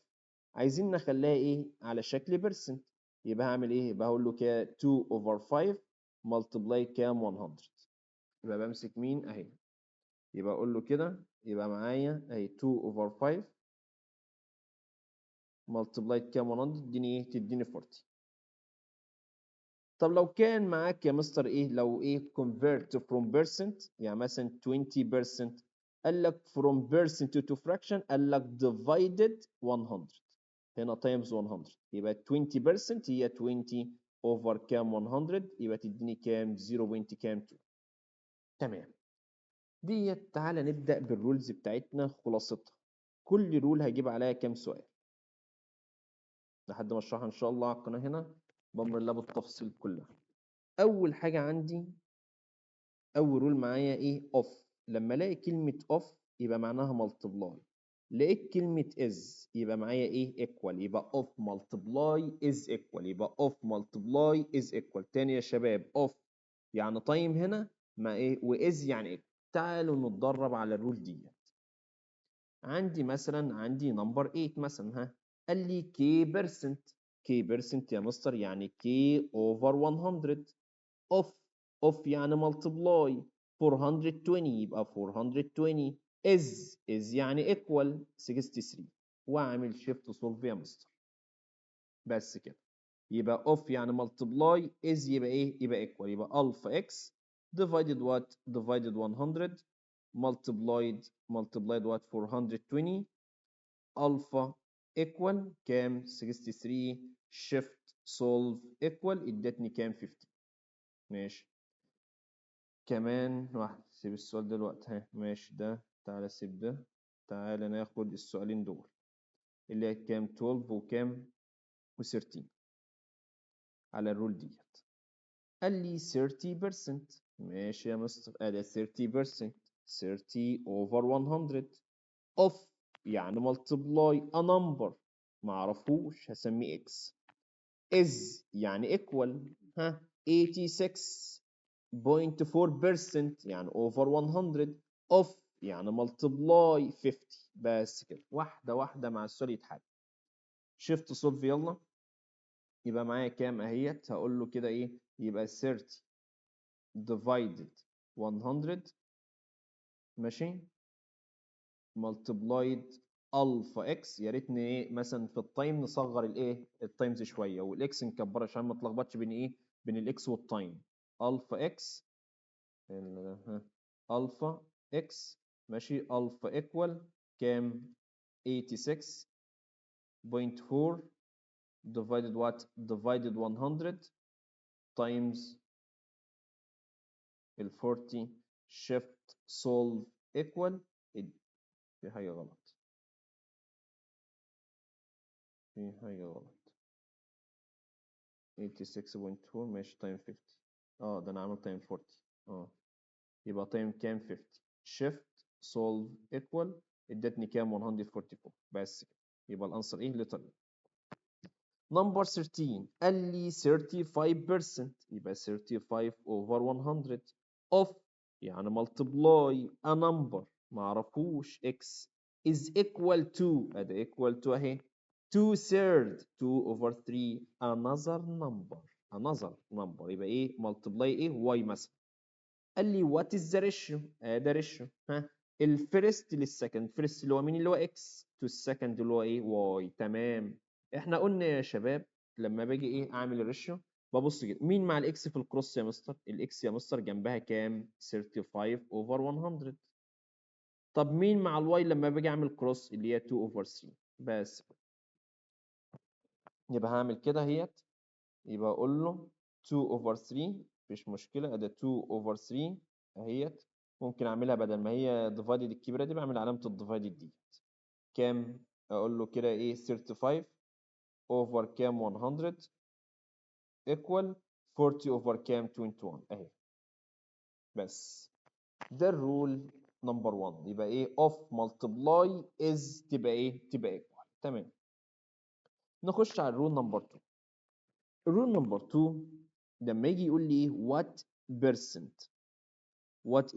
S1: عايزين نخليها ايه على شكل percent يبقى هعمل ايه يبقى هقول له كده 2 over 5 multiply كام 100. يبقى بمسك مين اهي يبقى اقول له كده يبقى معايا اهي 2 over 5 multiply كام 100 تديني ايه تديني 40. طب لو كان معاك يا مستر ايه لو ايه convert from percent يعني مثلا 20% قال لك from percent to fraction قال لك divided 100 هنا times 100 يبقى 20% هي 20 over كام 100 يبقى تديني كام 0. كام 2. تمام. ديت تعالى نبدأ بالرولز بتاعتنا خلاصتها. كل رول هجيب عليها كام سؤال لحد ما اشرحها ان شاء الله على القناة هنا بأمر الله بالتفصيل كلها. اول حاجة عندي اول رول معايا ايه اوف. لما الاقي كلمه اوف يبقى معناها ملتبلاي. لقيت كلمه از يبقى معايا ايه ايكوال يبقى اوف ملتبلاي از ايكوال يبقى اوف ملتبلاي از ايكوال. تاني يا شباب اوف يعني تايم هنا مع ايه واز يعني ايه. تعالوا نتدرب على الرول دي. عندي مثلا عندي نمبر 8 مثلا قال لي كي بيرسنت. كي بيرسنت يا مستر يعني كي اوفر 100 اوف اوف يعني ملتبلاي 420 يبقى 420 از يعني ايكوال 63 واعمل شيفت سولف يا مستر. بس كده يبقى اوف يعني ملتبلاي از يبقى ايه يبقى ايكوال يبقى الفا اكس divided what divided 100 multiplied what 420 الفا ايكوال كام 63 شيفت سولف ايكوال ادتني كام 50. ماشي. كمان واحد سيب السؤال ده دلوقتي ماشي ده تعالى سيب ده. تعالى ناخد السؤالين دول اللي هي كام 12 وكام و13 على الرول ديت. قال لي 30%. ماشي يا مستر، ادي 30%. 30 over 100 of يعني multiply a number معرفوش هسميه x is يعني equal 86.4% يعني over 100 of يعني multiply 50. بس كده واحدة واحدة مع السؤال يتحل. شيفت سولف يلا. يبقى معايا كام اهيت، هقول له كده ايه، يبقى 30 divided 100 ماشي multiplied الفا اكس. يا ريتني ايه مثلا في التايم نصغر الايه التايمز شويه والاكس نكبرها عشان ما تلخبطش بين ايه بين الاكس والتايم. الفا اكس الفا اكس ماشي الفا ايكوال كام 86.4 divided what divided 100 times ال 40 shift solve equal. في حاجة غلط، في حاجة غلط. 86.4 ماشي تايم 50. ده انا عامل تايم 40. يبقى تايم كام 50 shift solve equal ادتني كام 144. بس كده يبقى الانسر ايه لتر. نمبر 13 قال لي 35%. يبقى 35 over 100 of يعني multiply a number معرفوش x is equal to ادي equal to اهي 2/3 2 over 3 another number يبقى ايه multiply ايه y مثلا. قال لي what is the ratio ده ratio الفيرست للسكند. الفيرست اللي هو مين اللي هو x to السكند اللي هو ايه y. تمام. احنا قلنا يا شباب لما باجي ايه اعمل الريشيو ببص كده مين مع الاكس في الكروس يا مستر. الاكس يا مستر جنبها كام 35 over 100. طب مين مع الواي لما باجي اعمل كروس اللي هي 2 over 3. بس يبقى هعمل كده اهيت. يبقى اقول له 2 over 3 مفيش مشكله ادي 2 over 3 اهيت. ممكن اعملها بدل ما هي ديفايدد الكبيره دي بعمل علامه الديفايدد دي كام. اقول له كده ايه 35 over كام 100 equal 40 over كام 21 اهي. بس ده الرول نمبر 1. يبقى ايه of multiply is تبقى ايه تبقى equal. تمام. نخش على الرول نمبر 2. الرول نمبر 2 لما يجي يقول لي ايه what percent what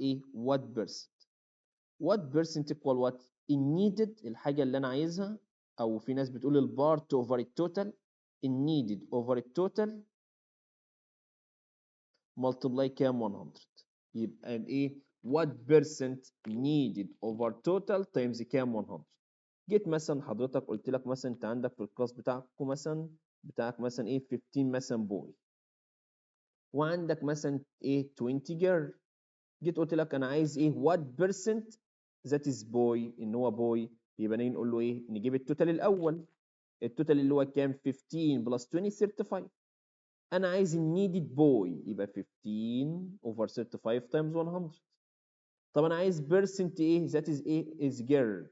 S1: percent what percent equal what النيدد الحاجه اللي انا عايزها او في ناس بتقول البارت اوفر التوتال النيدد اوفر التوتال multiply كام 100. يبقى الايه what percent needed over total times كام 100. جيت مثلا حضرتك قلت لك مثلا انت عندك في الكلاس بتاعك مثلا ايه 15 مثلا بوي وعندك مثلا ايه 20 جيرل. جيت قلت لك انا عايز ايه what percent that is boy ان هو boy. يبقى نيجي نقول له ايه نجيب التوتال الاول. التوتال اللي هو كام 15 بلس 20 35. انا عايز النيدد بوي يبقى 15 over 35 times 100. طب انا عايز percent ايه that is ايه is girl.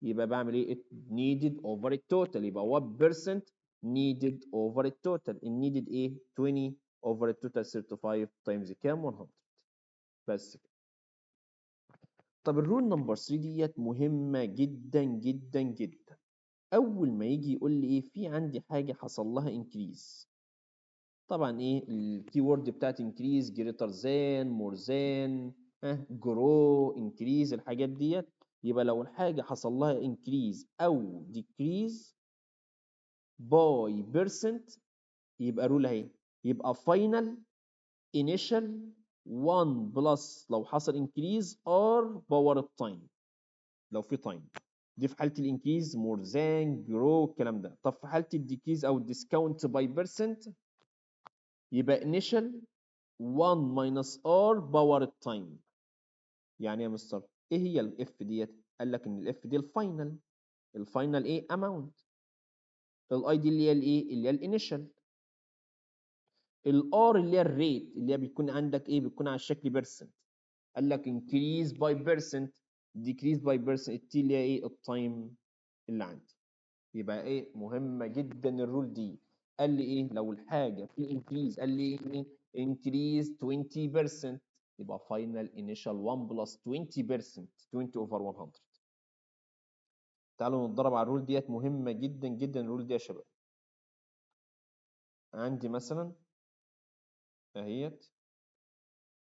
S1: يبقى بعمل ايه needed over التوتال. يبقى what percent needed over التوتال. النيدد ايه 20 over التوتال 35 times كام 100. بس كده. طب الرول نمبر 3 ديت مهمة جدا جدا جدا. أول ما يجي يقول لي إيه في عندي حاجة حصل لها انكريز. طبعا إيه الكي وورد بتاعت انكريز جريتر ذان مور ذان جرو انكريز الحاجات ديت. يبقى لو الحاجة حصل لها انكريز أو ديكريز باي بيرسنت يبقى رول أهي. يبقى فاينل انيشال 1 بلس لو حصل انكريز ار باور التايم لو في تايم. دي في حاله الانكريز مور ذان جرو الكلام ده. طب في حاله الديكريز او الديسكاونت باي بيرسنت يبقى انيشال 1 ماينس ار باور التايم. يعني يا مستر ايه هي الاف ديت؟ قال لك ان الاف دي الفاينل ايه اماونت. الاي دي اللي هي الايه اللي هي الانيشال. الار اللي هي الريت اللي هي بيكون عندك ايه بيكون على الشكل بيرسنت. قال لك increase by percent decrease by percent التي اللي هي ايه التايم اللي عندي. يبقى ايه مهمه جدا الرول دي. قال لي ايه لو الحاجه في انكريز قال لي ايه increase 20%، يبقى final initial 1 plus 20%، 20 over 100. تعالوا نتدرب على الرول ديت، مهمة جدا جدا الرول دي يا شباب. عندي مثلا اهيت،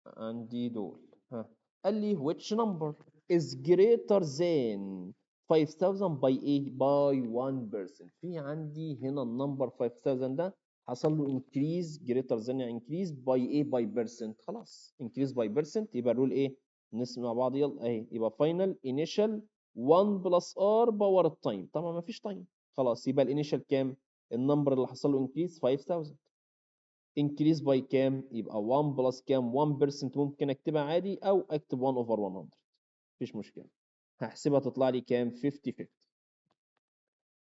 S1: عندي دول، ها، قال لي which number is greater than 5000 by ايه؟ by 1%. في عندي هنا النمبر 5000 ده حصل له increase، greater than يعني increase by ايه؟ by percent. خلاص increase by percent، يبقى الرول ايه؟ نسمع مع بعض يلا اهي، يبقى final initial 1 plus r باور التايم. طبعا ما فيش تايم، خلاص يبقى الانيشال كام؟ النمبر اللي حصل له increase 5000، increase by كام؟ يبقى 1 بلس كام؟ 1%. ممكن اكتبها عادي او اكتب 1 over 100، مفيش مشكله. هحسبها تطلع لي كام؟ 50 50.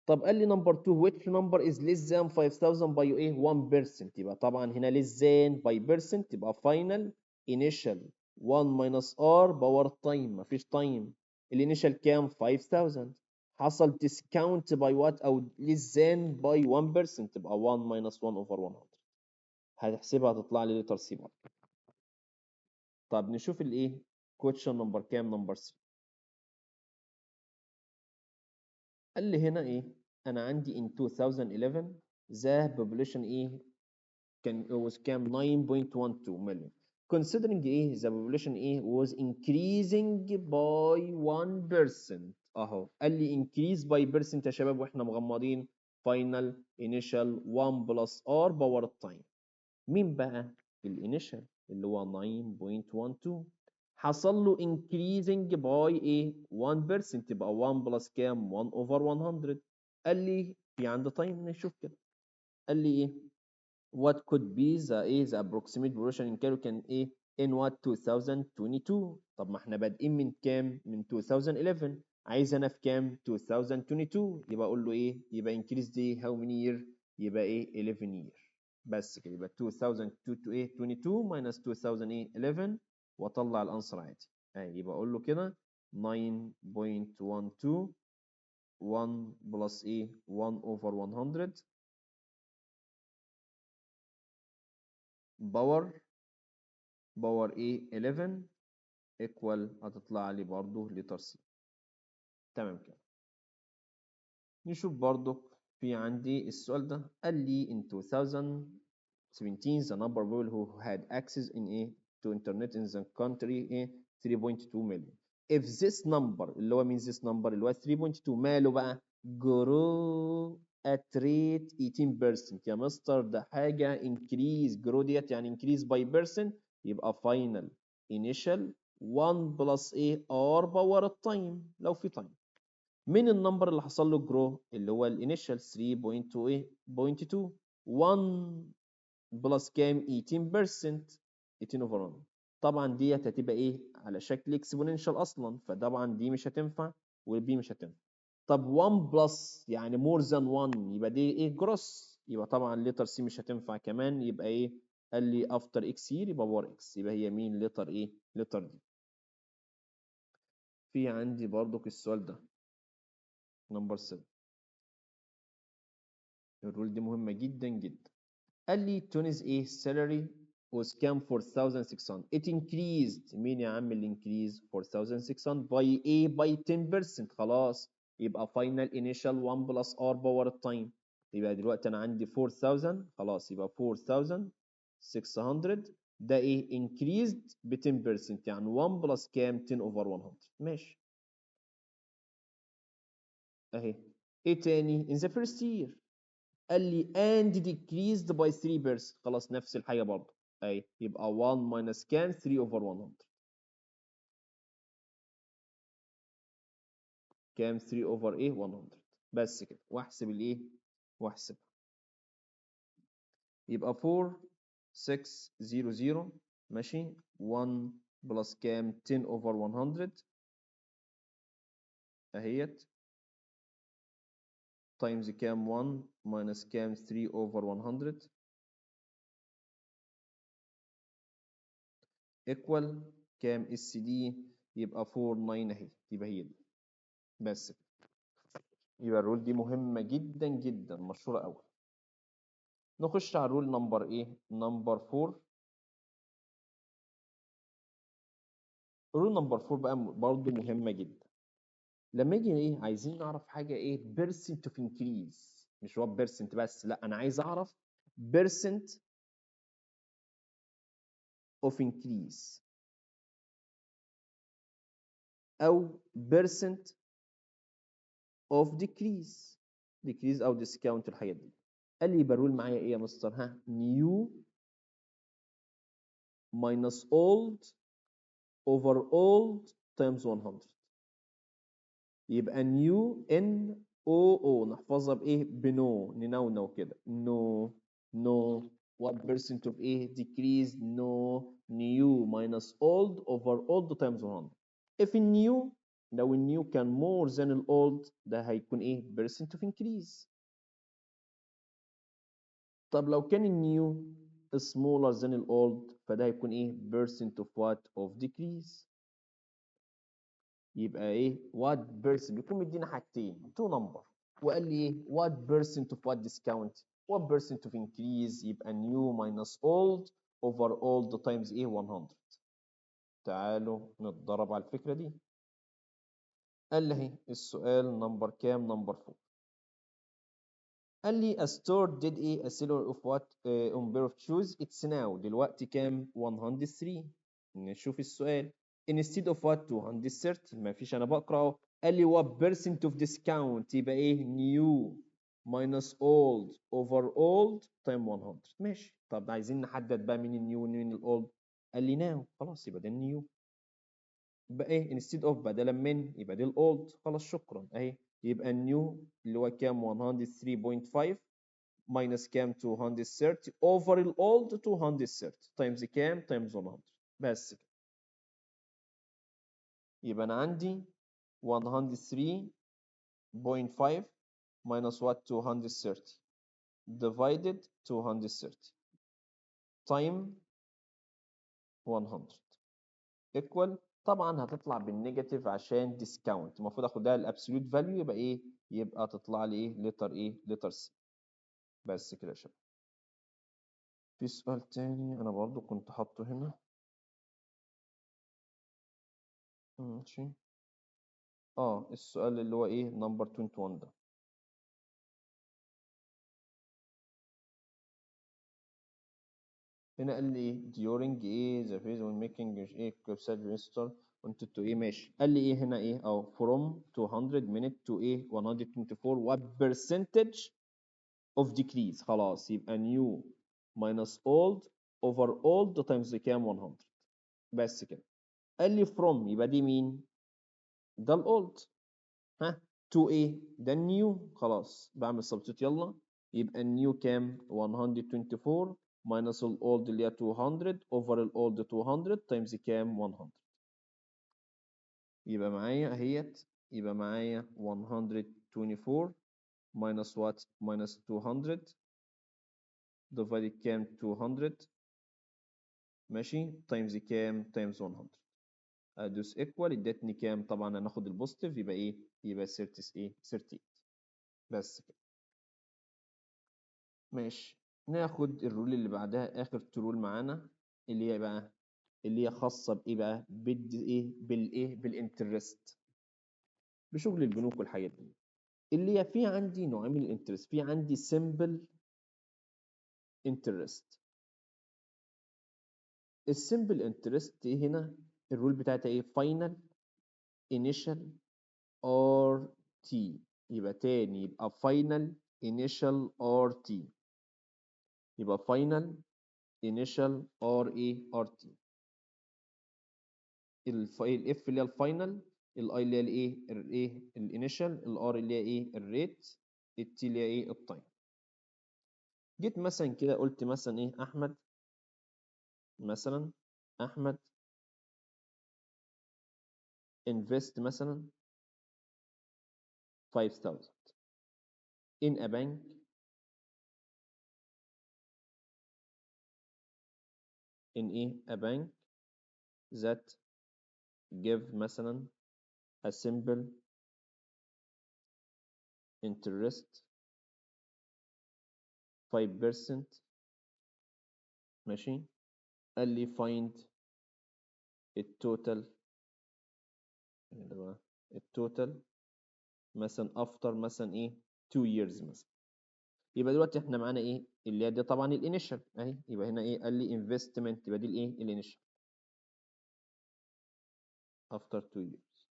S1: طب قال لي نمبر 2 which number is less than 5000 by ايه؟ 1%. يبقى طبعا هنا less than by percent، يبقى final initial 1 minus r باور تايم، مفيش تايم. الانيشال كام؟ 5000. حصل discount by what او less than by 1%، تبقى 1 minus 1 over 100. هتحسبها تطلع لي لتر سي برضه. طب نشوف الايه؟ كويشن نمبر كام؟ نمبر 3. قال لي هنا ايه؟ انا عندي in 2011 the population ايه؟ كان was كام؟ 9.12 million. considering ايه؟ the population ايه؟ was increasing by 1%. اهو قال لي increase by percent يا شباب واحنا مغمضين. final initial 1 plus r باور التايم. مين بقى؟ الانيشال اللي هو 9.12 حصل له increasing by ايه؟ 1%، تبقى 1 بلس كام؟ 1 over 100. قال لي في عندي تايم، نشوف كده. قال لي ايه؟ what could be the ايه؟ the approximate population in Cairo كان ايه؟ in what 2022. طب ما احنا بادئين من كام؟ من 2011، عايز انا في كام؟ 2022. يبقى اقول له ايه؟ يبقى increase دي how many year؟ يبقى ايه؟ 11 year. بس كده، يبقى 2022 minus 2011 واطلع الانسر عادي. يبقى اقول له كده 9.12 1 بلس ايه؟ 1 over 100 باور ايه؟ 11 ايكوال، هتطلع لي برضه لتر سي. تمام كده. نشوف برضه في عندي السؤال ده. قال لي in 2017 the number of people who had access in a to internet in the country a 3.2 million. If this number اللي هو means this number اللي هو 3.2 ماله بقى؟ grow at rate 18%. يا مستر ده حاجة increase، grow ديت يعني increase by percent، يبقى final initial 1 plus a r باور التايم لو في تايم. من النمبر اللي حصل له جرو اللي هو الانيشال 3.2 1 بلس كام؟ 18%، 18 اوفر 1. طبعا ديت هتبقى ايه؟ على شكل اكسبوننشال اصلا، فطبعا دي مش هتنفع والبي مش هتنفع. طب 1 بلس يعني مور ذان 1، يبقى دي ايه؟ جروس، يبقى طبعا لتر سي مش هتنفع كمان. يبقى ايه؟ قال لي افتر اكس يير يبقى باور اكس، يبقى هي مين؟ لتر ايه؟ لتر دي. في عندي برضك السؤال ده نمبر 7. الرول دي مهمة جدا جدا. قال لي تونس ايه salary was كام؟ 4600. it increased، مين يا عم اللي increase؟ 4600 by ايه؟ by 10%. خلاص يبقى final initial 1 plus r باور التايم. يبقى دلوقتي انا عندي 4000، خلاص يبقى 4600 ده ايه؟ increased ب 10%، يعني 1 plus كام؟ 10 over 100. ماشي اهي. ايه تاني؟ in the first year قال لي and decreased by 3%. خلاص نفس الحاجه برضه اهي، يبقى 1 minus كام؟ 3 over 100. كام؟ 3 over ايه؟ 100. بس كده، واحسب الايه؟ واحسب. يبقى 4600 ماشي، 1 بلس كام؟ 10 over 100 اهيت، تايمز كام؟ 1 minus كام؟ 3 over 100 ايكوال كام؟ اس دي يبقى 49 اهي، يبقى هي دي. بس كده. يبقى الرول دي مهمة جدا جدا، مشهورة قوي. نخش على الرول نمبر ايه؟ نمبر 4. رول نمبر 4 بقى برضه مهمة جدا. لما يجي ايه عايزين نعرف حاجة ايه percent of increase، مش هو percent بس، لا انا عايز اعرف percent of increase او percent of decrease او discount الحاجات دي. قال لي يبقى الرول معايا ايه يا مستر؟ ها new minus old over old times 100. يبقى new n o o نحفظها بايه؟ بنو، ننونو كده. no what percent of ايه decrease؟ no new minus old over old times 100. if new لو النيو كان more than الاولد ده هيكون ايه؟ percent of increase. طب لو كان النيو smaller than الاولد فده هيكون ايه؟ percent of what؟ of decrease. يبقى ايه what percent؟ بيكون مدينا حاجتين تو نمبر وقال لي ايه what percent of what discount what percent of increase. يبقى new minus old over old times ايه 100. تعالوا نتدرب على الفكرة دي. قال لي اهي السؤال نمبر كام؟ نمبر 4. قال لي a store did ايه a seller of what on pair of shoes it's now دلوقتي كام؟ 103. نشوف السؤال instead of what 230. ما فيش انا بقرا اهو. قال لي what percent of discount؟ يبقى ايه new minus old over old time 100. ماشي. طب عايزين نحدد بقى مين النيو ومين الاولد. قال لي now خلاص يبقى ده النيو. يبقى ايه instead of بدلا من يبقى دي الاولد. خلاص شكرا اهي. يبقى النيو اللي هو كام 103.5 minus كام 230 over الاولد 230 times كام times 100. بس كده. يبقى انا عندي 103.5 minus what 230 divided 230 time 100 equal. طبعا هتطلع بالنيجاتيف عشان ديسكاونت، المفروض اخدها الابسولوت فاليو. يبقى ايه؟ يبقى تطلع لي ايه؟ لتر ايه؟ لتر سي. بس كده يا شباب. في سؤال تاني انا برضو كنت حاطه هنا. ماشي. السؤال اللي هو ايه نمبر 21 ده. هنا قال لي ايه during ايه the phase when making ايه website register wanted to ايه. ماشي. قال لي ايه هنا ايه from 200 minute to ايه 124 what percentage of decrease. خلاص يبقى new minus old over old times كام 100. بس كده. قال لي from يبقى دي مين؟ ده الاولد. ها to ايه؟ ده النيو. خلاص بعمل سبستيت يلا. يبقى النيو كام 124 minus الاولد اللي هي 200 over الاولد 200 times كام 100. يبقى معايا اهيت. يبقى معايا 124 minus what minus 200 divided كام 200 ماشي times كام times 100. ادوس equal ادتني كام؟ طبعا هناخد البوزيتيف يبقى ايه؟ يبقى 30 ايه 38. بس كده. ماشي. ناخد الرول اللي بعدها اخر رول معانا اللي هي بقى اللي هي خاصه بايه بقى؟ بالانترست، بشغل البنوك والحاجات دي. اللي هي في عندي نوعين من الانترست. في عندي سمبل انترست. السمبل انترست هنا الرول بتاعتها ايه؟ فاينل انيشال ار تي. يبقى تاني يبقى فاينل انيشال ار تي. يبقى فاينل انيشال ار ايه ار تي. الاف اللي هي الفاينل، الاي اللي هي الايه الانيشال، الار اللي هي ايه الريت، التي اللي هي ايه التايم. جيت مثلا كده قلت مثلا ايه احمد، مثلا احمد invest مثلا 5000 in a bank in a bank that give مثلا a simple interest 5%. ماشي. قال لي find التوتال اللي هو التوتال مثلا افتر مثلا ايه 2 years مثلا. يبقى دلوقتي احنا معانا ايه اللي هي دي طبعا الانيشال اهي. يبقى هنا ايه قال لي انفستمنت، يبقى دي الايه الانيشال افتر 2 years.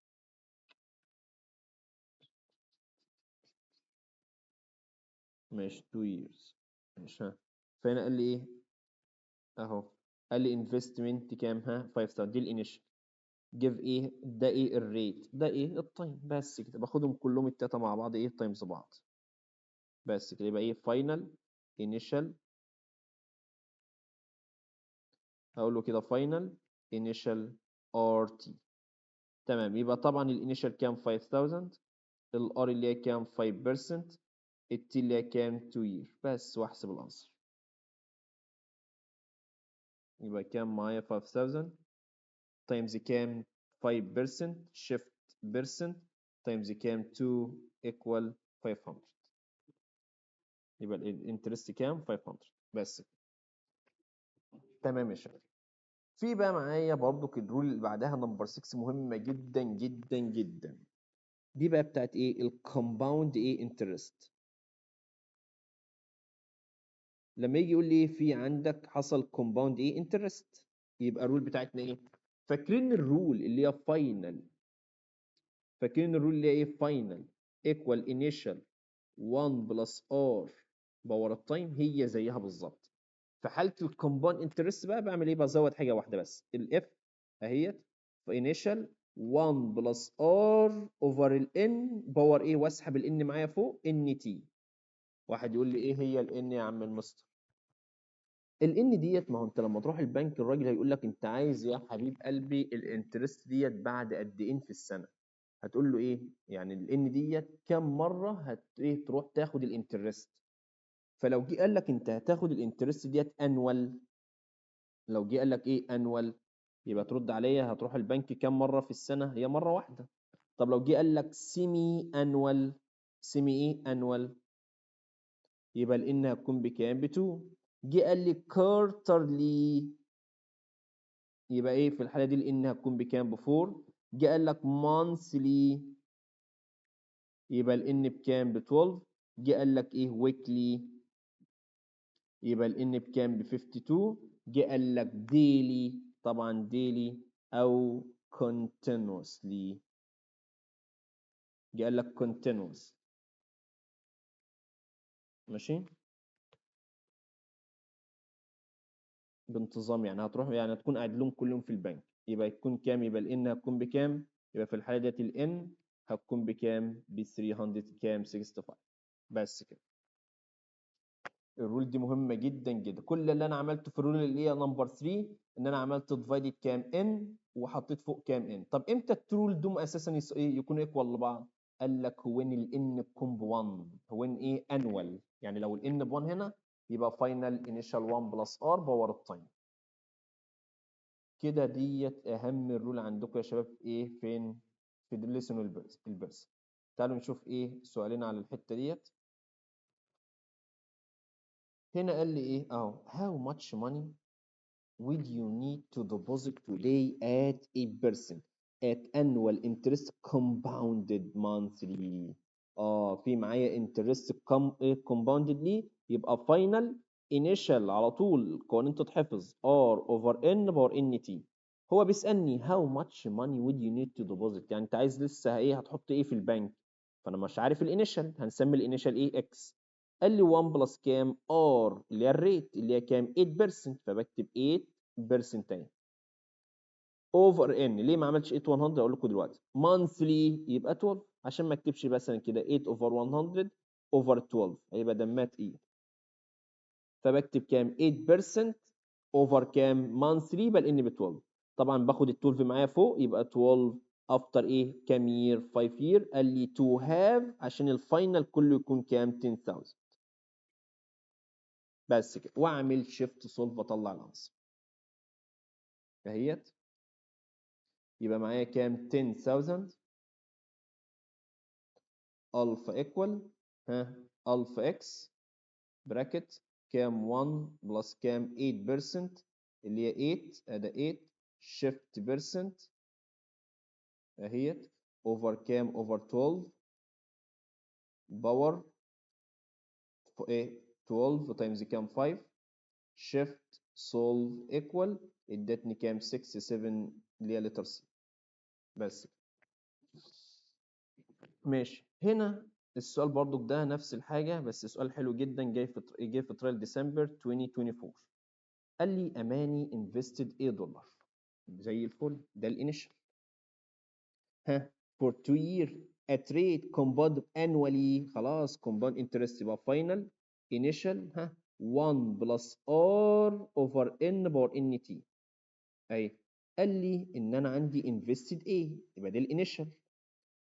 S1: ماشي 2 years ماشي ها. فهنا قال لي ايه اهو، قال لي انفستمنت كام ها 5000 دي الانيشال. جيف ايه ده ايه الريت ده ايه التايم. بس كده باخدهم كلهم التلاته مع بعض ايه تايمز بعض. بس كده يبقى ايه فاينل انيشال. هقول له كده فاينل انيشال ار تي. تمام. يبقى طبعا الانيشال كام 5000، الار اللي هي كام 5%، التي اللي هي كام 2 year. بس واحسب الانسر. يبقى كام معايا 5000 تايمز كام 5% شيفت بيرسنت تايمز كام 2 equal 500. يبقى الانترست كام 500 بس. تمام يا شباب. في بقى معايا برضو الرول اللي بعدها نمبر 6 مهمة جدا جدا جدا. دي بقى بتاعت ايه الكومباوند ايه انترست. لما يجي يقول لي في عندك حصل كومباوند ايه انترست، يبقى الرول بتاعتنا ايه فاكرين الرول اللي هي فاينل. فاكرين الرول اللي هي ايه فاينل ايكوال انيشال 1 بلس ار باور التايم. هي زيها بالظبط. في حاله الكومباوند انترست بقى بعمل ايه بزود حاجه واحده بس الاف اهيت فانيشال 1 بلس ار اوفر الان باور ايه واسحب الان معايا فوق ان تي. واحد يقول لي ايه هي الان يا عم المستر. الان ديت ما هو انت لما تروح البنك الراجل هيقول لك انت عايز يا حبيب قلبي الانترست ديت بعد قد ايه في السنه. هتقول له ايه يعني الان ديت كم مره ايه تروح تاخد الانترست. فلو جه قال لك انت هتاخد الانترست ديت انوال، لو جه قال لك ايه انوال يبقى ترد عليا هتروح البنك كم مره في السنه هي مره واحده. طب لو جه قال لك سيمي انوال، سيمي ايه انوال يبقى الان هتكون بكام ب 2. جه قال لي كارترلي يبقى ايه في الحاله دي الان هتكون بكام ب 4. جه قال لك مانثلي يبقى الان بكام ب 12. جه قال لك ايه ويكلي يبقى الان بكام ب 52. جه قال لك ديلي طبعا ديلي او continuously. جه قال لك continuous ماشي بانتظام. يعني هتروح يعني هتكون قاعد لهم كل يوم في البنك. يبقى يكون كام يبقى الان هتكون بكام. يبقى في الحاله ديت الان هتكون بكام ب 300 كام 65. بس كده. الرول دي مهمه جدا جدا. كل اللي انا عملته في الرول اللي هي نمبر 3 ان انا عملت ديفايدد كام ان وحطيت فوق كام ان. طب امتى الترول دوم اساسا يكونوا ايكوال لبعض. قال لك هو ان الان بكون ب 1 هو ان ايه انوال. يعني لو الان ب 1 هنا يبقى فاينل انيشال 1 بلس ار باور التايم. كده ديت اهم الرول عندكم يا شباب ايه فين في الليسون البرس. تعالوا نشوف ايه سؤالين على الحته ديت. هنا قال لي ايه اهو how much money would you need to deposit today at 8% at annual interest compounded monthly. في معايا interest compounded ليه يبقى final initial على طول قوانين تتحفظ r over n باور n t. هو بيسألني how much money would you need to deposit يعني انت عايز لسه ايه هتحط ايه في البنك. فانا مش عارف الانيشال هنسمي الانيشال ايه اكس. قال لي 1 بلس كام ار اللي هي الريت اللي هي كام 8% فبكتب 8% تاني اوفر ان. ليه ما عملتش 8 100 اقول لكم دلوقتي. مانثلي يبقى 12 عشان ما اكتبش مثلا كده 8 اوفر 100 اوفر 12 هيبقى دمات ايه. فبكتب كام 8% اوفر كام مانثلي يبقى الان ب 12. طبعا باخد ال 12 معايا فوق يبقى 12 افتر ايه كام يير 5 يير. قال لي تو هاف عشان الفاينل كله يكون كام 10000. بس كده واعمل شيفت سولف اطلع الانسر اهيت. يبقى معايا كام 10000 الفا ايكوال ها الفا اكس براكت كام 1 بلس كام 8% اللي هي 8 ادي 8 شيفت بيرسنت اهيت اوفر كام؟ اوفر 12 باور ايه 12 تايمز كام 5 شيفت سولف ايكوال ادتني كام 6 7 اللي هي لتر سي. بس ماشي. هنا السؤال برضو ده نفس الحاجة، بس سؤال حلو جدا جاي في ترايل ديسمبر 2024. قال لي اماني انفستد $8 زي الفل، ده الانيشال. ها for 2 year at rate compound annually، خلاص compound interest يبقى final initial 1 plus r over n باور n t اهي. قال لي ان انا عندي invested a يبقى ده الانيشال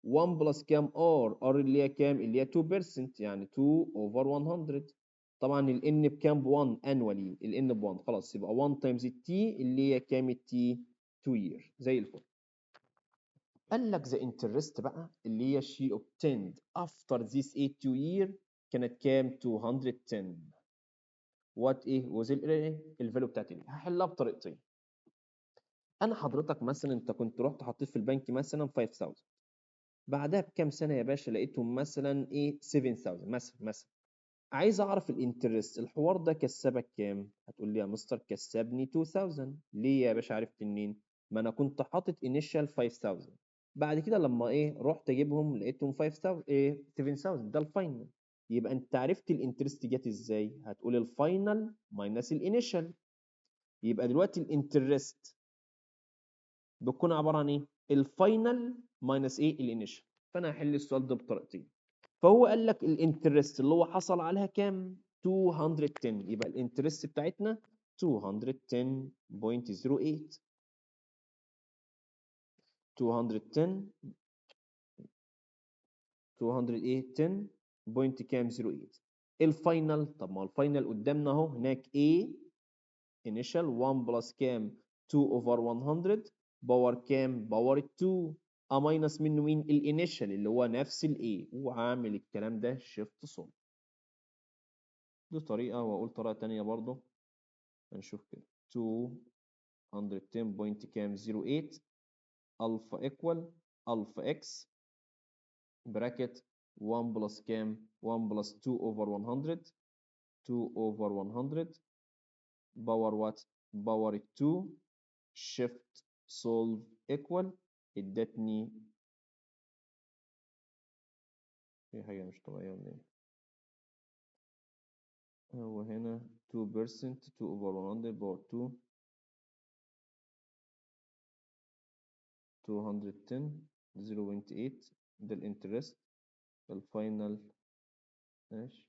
S1: 1 بلس كام ار اللي هي كام؟ اللي هي 2% يعني 2 اوفر 100. طبعا الان بكام؟ ب 1 انوالي، الان ب 1 خلاص يبقى 1 تايمز التي اللي هي كام؟ التي 2 يير زي الفل. قال لك ذا انترست بقى اللي هي شي obtained after this 2 year كانت كام؟ 210. وات ايه was الفاليو بتاعت ايه؟ هحلها بطريقتين. انا حضرتك مثلا انت كنت رحت حطيت في البنك مثلا 5000، بعدها بكام سنه يا باشا لقيتهم مثلا ايه 7000 مثلا. عايز اعرف الانترست، الحوار ده كسبك كام؟ هتقول لي يا مستر كسبني 2000. ليه يا باشا؟ عرفت منين؟ ما انا كنت حاطط انيشال 5000، بعد كده لما ايه رحت اجيبهم لقيتهم 5000 ايه 7000، ده الفاينل. يبقى انت عرفت الانترست جت ازاي؟ هتقول الفاينل ماينس الانيشال. يبقى دلوقتي الانترست بتكون عباره عن ايه؟ الفاينل ماينس ايه؟ الانيشال. فانا هحل السؤال ده بطريقتين. فهو قال لك الانترست اللي هو حصل عليها كام؟ 210. يبقى الانترست بتاعتنا 210.08 210 210 بوينت كام 08. الفاينل، طب ما الفاينل قدامنا اهو هناك A initial 1 بلس كام 2 اوفر 100 باور كام؟ باور 2 اماينس منه مين؟ الانيشال اللي هو نفس الايه، وهعمل الكلام ده شيفت صم. دي طريقه، واقول طريقه تانيه برضه هنشوف كده. 210 بوينت كام 08 الفا ايكوال الفا اكس براكت 1 بلس كام 1 بلس 2 اوفر 100 2 اوفر 100 باور وات؟ باور 2 شيفت سولف ايكوال ادتني في حاجه مش طبيعيه ولا ايه؟ هو هنا 2% 2 اوفر 100 باور 2 210 0.8 ده الانترست. الفاينل ماشي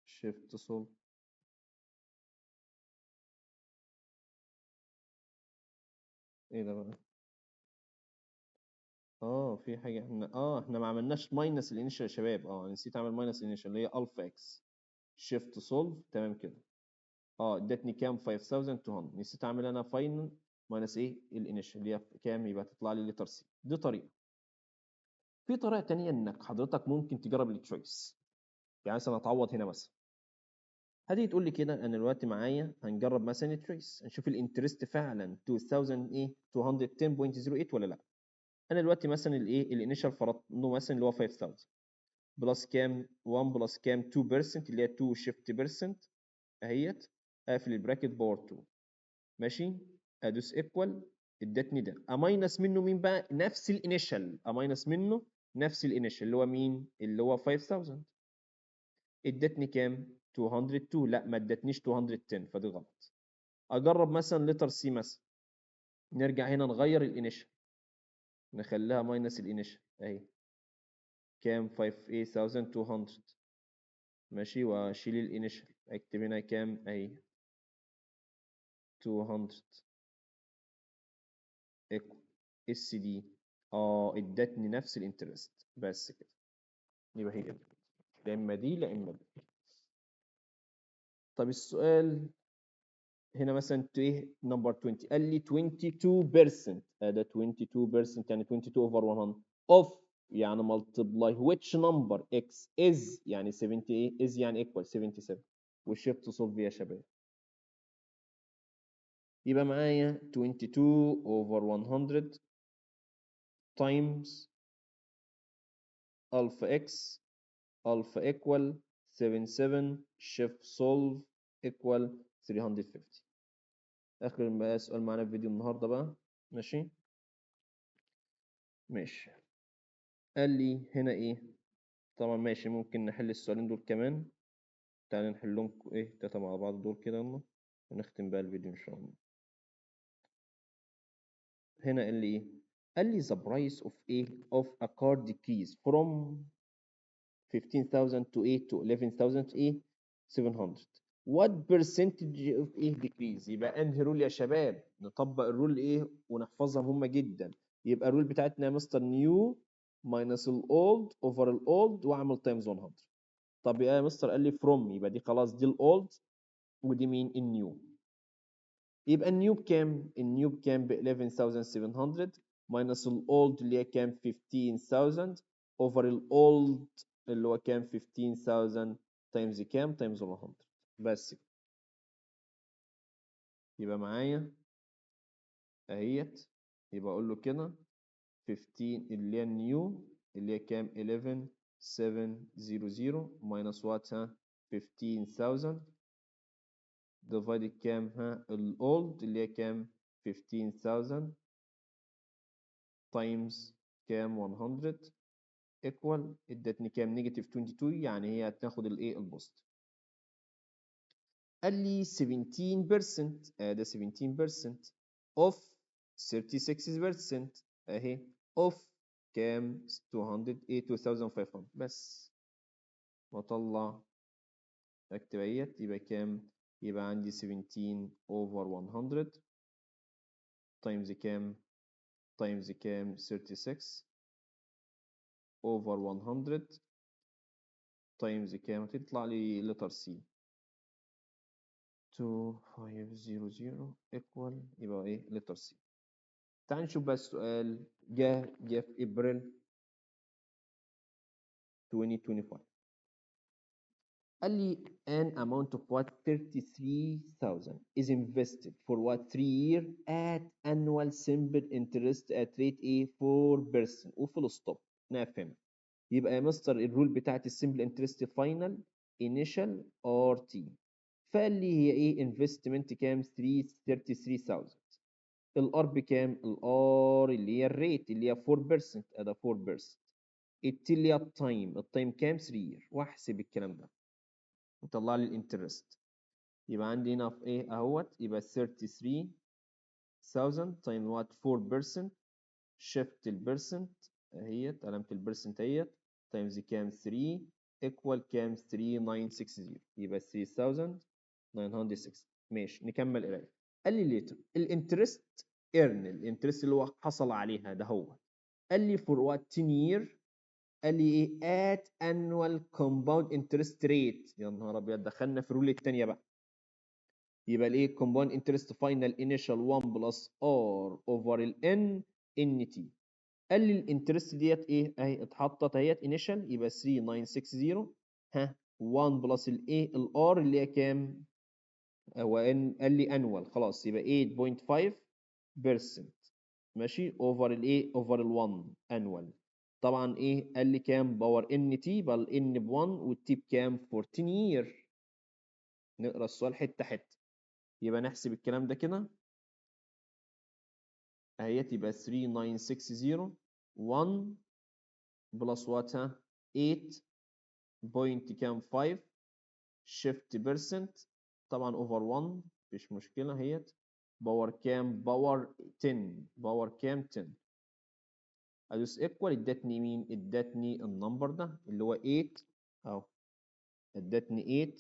S1: شيفت سولف. ايه ده بقى؟ في حاجه احنا ما عملناش ماينس الانيشال يا شباب. نسيت اعمل ماينس الانيشال اللي هي الفا اكس. شيفت سولف تمام كده. ادتني كام 5200. نسيت اعمل انا فاينل ماينس ايه الانيشال اللي هي كام، يبقى تطلع لي لتر سي. دي طريقه. في طريقه تانية انك حضرتك ممكن تجرب التشويس. يعني مثلا اتعوض هنا مثلا، هتيجي تقول لي كده انا دلوقتي معايا هنجرب مثلا التريس نشوف الانترست فعلا 2000 ايه 210.08 ولا لا. انا دلوقتي مثلا الايه الانيشال فرضناه مثلا اللي هو 5000 بلس كام 1 بلس كام 2% اللي هي 2 شيفت بيرسنت اهيت. اقفل البراكت باور 2 ماشي. ادوس ايكوال ادتني ده اماينس منه مين بقى؟ نفس الانيشال. اماينس منه نفس الانيشال اللي هو مين؟ اللي هو 5000. ادتني كام 202. لا ما ادتنيش 210 فدي غلط. اجرب مثلا لتر سي مثلا. نرجع هنا نغير الانيشال نخليها ماينس الانيشال اهي كام 5200 ماشي. واشيل الانيشال اكتب هنا كام اهي 200 ايكو اس دي. ادتني نفس الانترست بس كده. يبقى هي دي. لا اما دي لا اما دي. طب السؤال هنا مثلا ايه نمبر 20 قال لي 22%. ده 22% يعني 22 اوفر 100 اوف يعني multiply which number x is يعني 70 ايه is يعني equal 77. والشيفت سولف يا شباب. يبقى معايا 22 over 100 times alpha x alpha equal 77 shift solve equal 350. آخر بقى سؤال معانا في فيديو النهاردة بقى. ماشي ماشي. قال لي هنا إيه؟ طبعا ماشي، ممكن نحل السؤالين دول كمان. تعالى نحلهم إيه تلاتة مع بعض دول كده يلا، ونختم بقى الفيديو إن شاء الله. هنا قال لي إيه؟ قال لي the price of a car decrease from 15,000 to 11,000 700. What percentage of decrease؟ يبقى انهي رول يا شباب؟ نطبق الرول ونحفظها مهمة جدا. يبقى الرول بتاعتنا يا مستر نيو minus الاولد اوفر الاولد واعمل تايمز 100. طب يا مستر قال لي from، يبقى دي خلاص دي الاولد ودي مين؟ النيو. يبقى النيو بكام؟ النيو بكام؟ ب 11,700 minus الاولد اللي هي كام؟ 15,000 اوفر الاولد اللي هو كام؟ 15,000 تايمز كام؟ تايمز 100. بس كده. يبقى معايا اهيت، يبقى اقول له كده 15 اللي هي النيو اللي هي كام؟ 11,700 minus وات؟ ها 15,000 divided كام؟ ها الاولد اللي هي كام؟ 15,000 times كام؟ 100 equal ادتني كام؟ نيجاتيف 22، يعني هي هتاخد البوست. قال لي 17% ده 17% of 36% اهي of كام؟ 2500. بس واطلع اكتب اهيت، يبقى كام؟ يبقى عندي 17 over 100 times كام؟ times كام؟ 36 over 100 times كام؟ هتطلع لي letter C 2500 equal يبقى letter C. تعال نشوف بقى السؤال. جه في ابريل 2025. قال لي an amount of what 33,000 is invested for what 3 year at annual simple interest at rate 4% وفول ستوب. نفهم. يبقى يا مستر الرول بتاعت السمبل انترست فاينل انيشال ار تي. فقال لي هي انفستمنت كام؟ 33,000. الار بكام؟ الار اللي هي الريت اللي هي 4%، ادي 4%. التي اللي هي التايم كام؟ 3 يير، واحسب الكلام ده يطلع لي الانترست. يبقى عندي هنا في اهوت، يبقى 33,000 تايم وات 4%، شيفت البرسنت اهيت، علامة البرسنت اهيت، تايمز كام؟ 3 ايكوال كام؟ 3960. يبقى 3960. ماشي نكمل قرايه. قال لي ليتر الانترست ايرن، الانترست اللي هو حصل عليها ده هو. قال لي فور وات 10 يير. قال لي ات انوال كومباوند انترست ريت. يا نهار ابيض، دخلنا في الرول الثانيه بقى. يبقى كومباوند انترست فاينل انيشال 1 بلس ار اوفر الان ان تي. قال لي الانترست ديت اهي اتحطت اهيت انيشال، يبقى 3960 ها 1 بلس الار اللي هي كام؟ هو قال لي انوال، خلاص يبقى 8.5% ماشي اوفر اوفر ال1 انوال. طبعا قال لي كام؟ باور ان تي، يبقى الان ب1 والتي بكام؟ 14 يير. نقرا السؤال حته حته. يبقى نحسب الكلام ده كده اهيت، يبقى 3960 1 بلس وات؟ ها 8 بوينت كام؟ 5 شيفت بيرسنت، طبعا اوفر 1 مفيش مشكله اهيت. باور كام؟ باور 10. باور كام؟ 10. ادوس ايكوال، ادتني مين؟ ادتني النمبر ده اللي هو 8 اهو، ادتني 8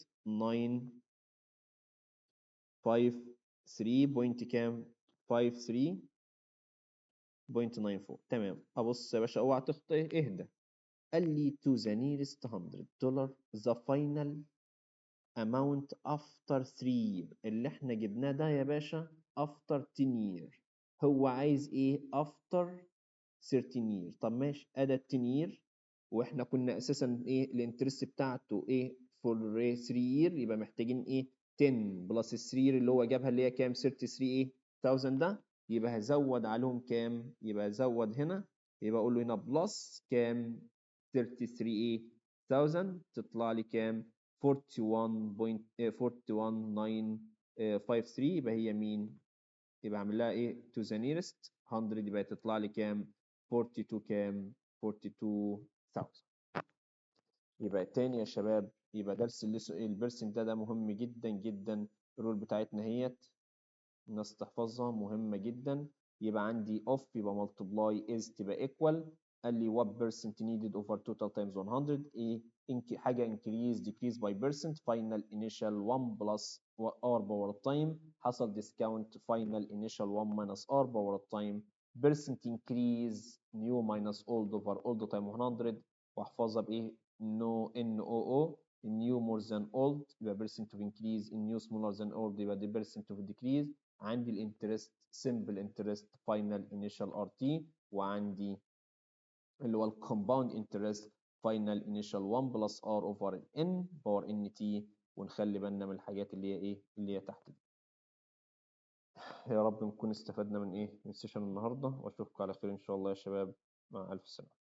S1: 9 5 3 بوينت كام؟ 53.94. تمام. ابص يا باشا اوعى تخطئ، اهدى. قال لي to the nearest $100 the final amount after 3 year. اللي احنا جبناه ده يا باشا after 10 year. هو عايز after 13 year. طب ماشي، ادي 10 year واحنا كنا اساسا الانترست بتاعته for 3 year، يبقى محتاجين 10 بلس 3 اللي هو جابها اللي هي كام 33 ايه 1000 ده، يبقى هزود عليهم كام؟ يبقى هزود هنا، يبقى اقول له هنا بلس كام 33 ايه 1000 تطلع لي كام 41.41953 يبقى هي مين؟ يبقى اعمل لها ايه to the nearest 100 يبقى تطلع لي كام 42 كام 42000. يبقى تاني يا شباب، يبقى درس البرسنت ده مهم جدا جدا. الرول بتاعتنا هيت الناس تحفظها مهمة جدا. يبقى عندي off يبقى multiply is تبقى equal. قال لي what percent needed over total times 100 ايه حاجة increase decrease by percent final initial 1 plus r power time حصل discount final initial 1 minus r power time percent increase new minus old over old time 100 واحفظها بايه no NOO new more than old يبقى percent of increase in new smaller than old يبقى the percent of decrease. عندي الانترست simple interest final initial RT وعندي اللي هو الكومباوند انترست final initial 1 plus R over N باور NT. ونخلي بالنا من الحاجات اللي هي ايه اللي هي تحت دي. يا رب نكون استفدنا من ايه من سيشن النهارده، واشوفكم على خير ان شاء الله يا شباب، مع الف سلامة.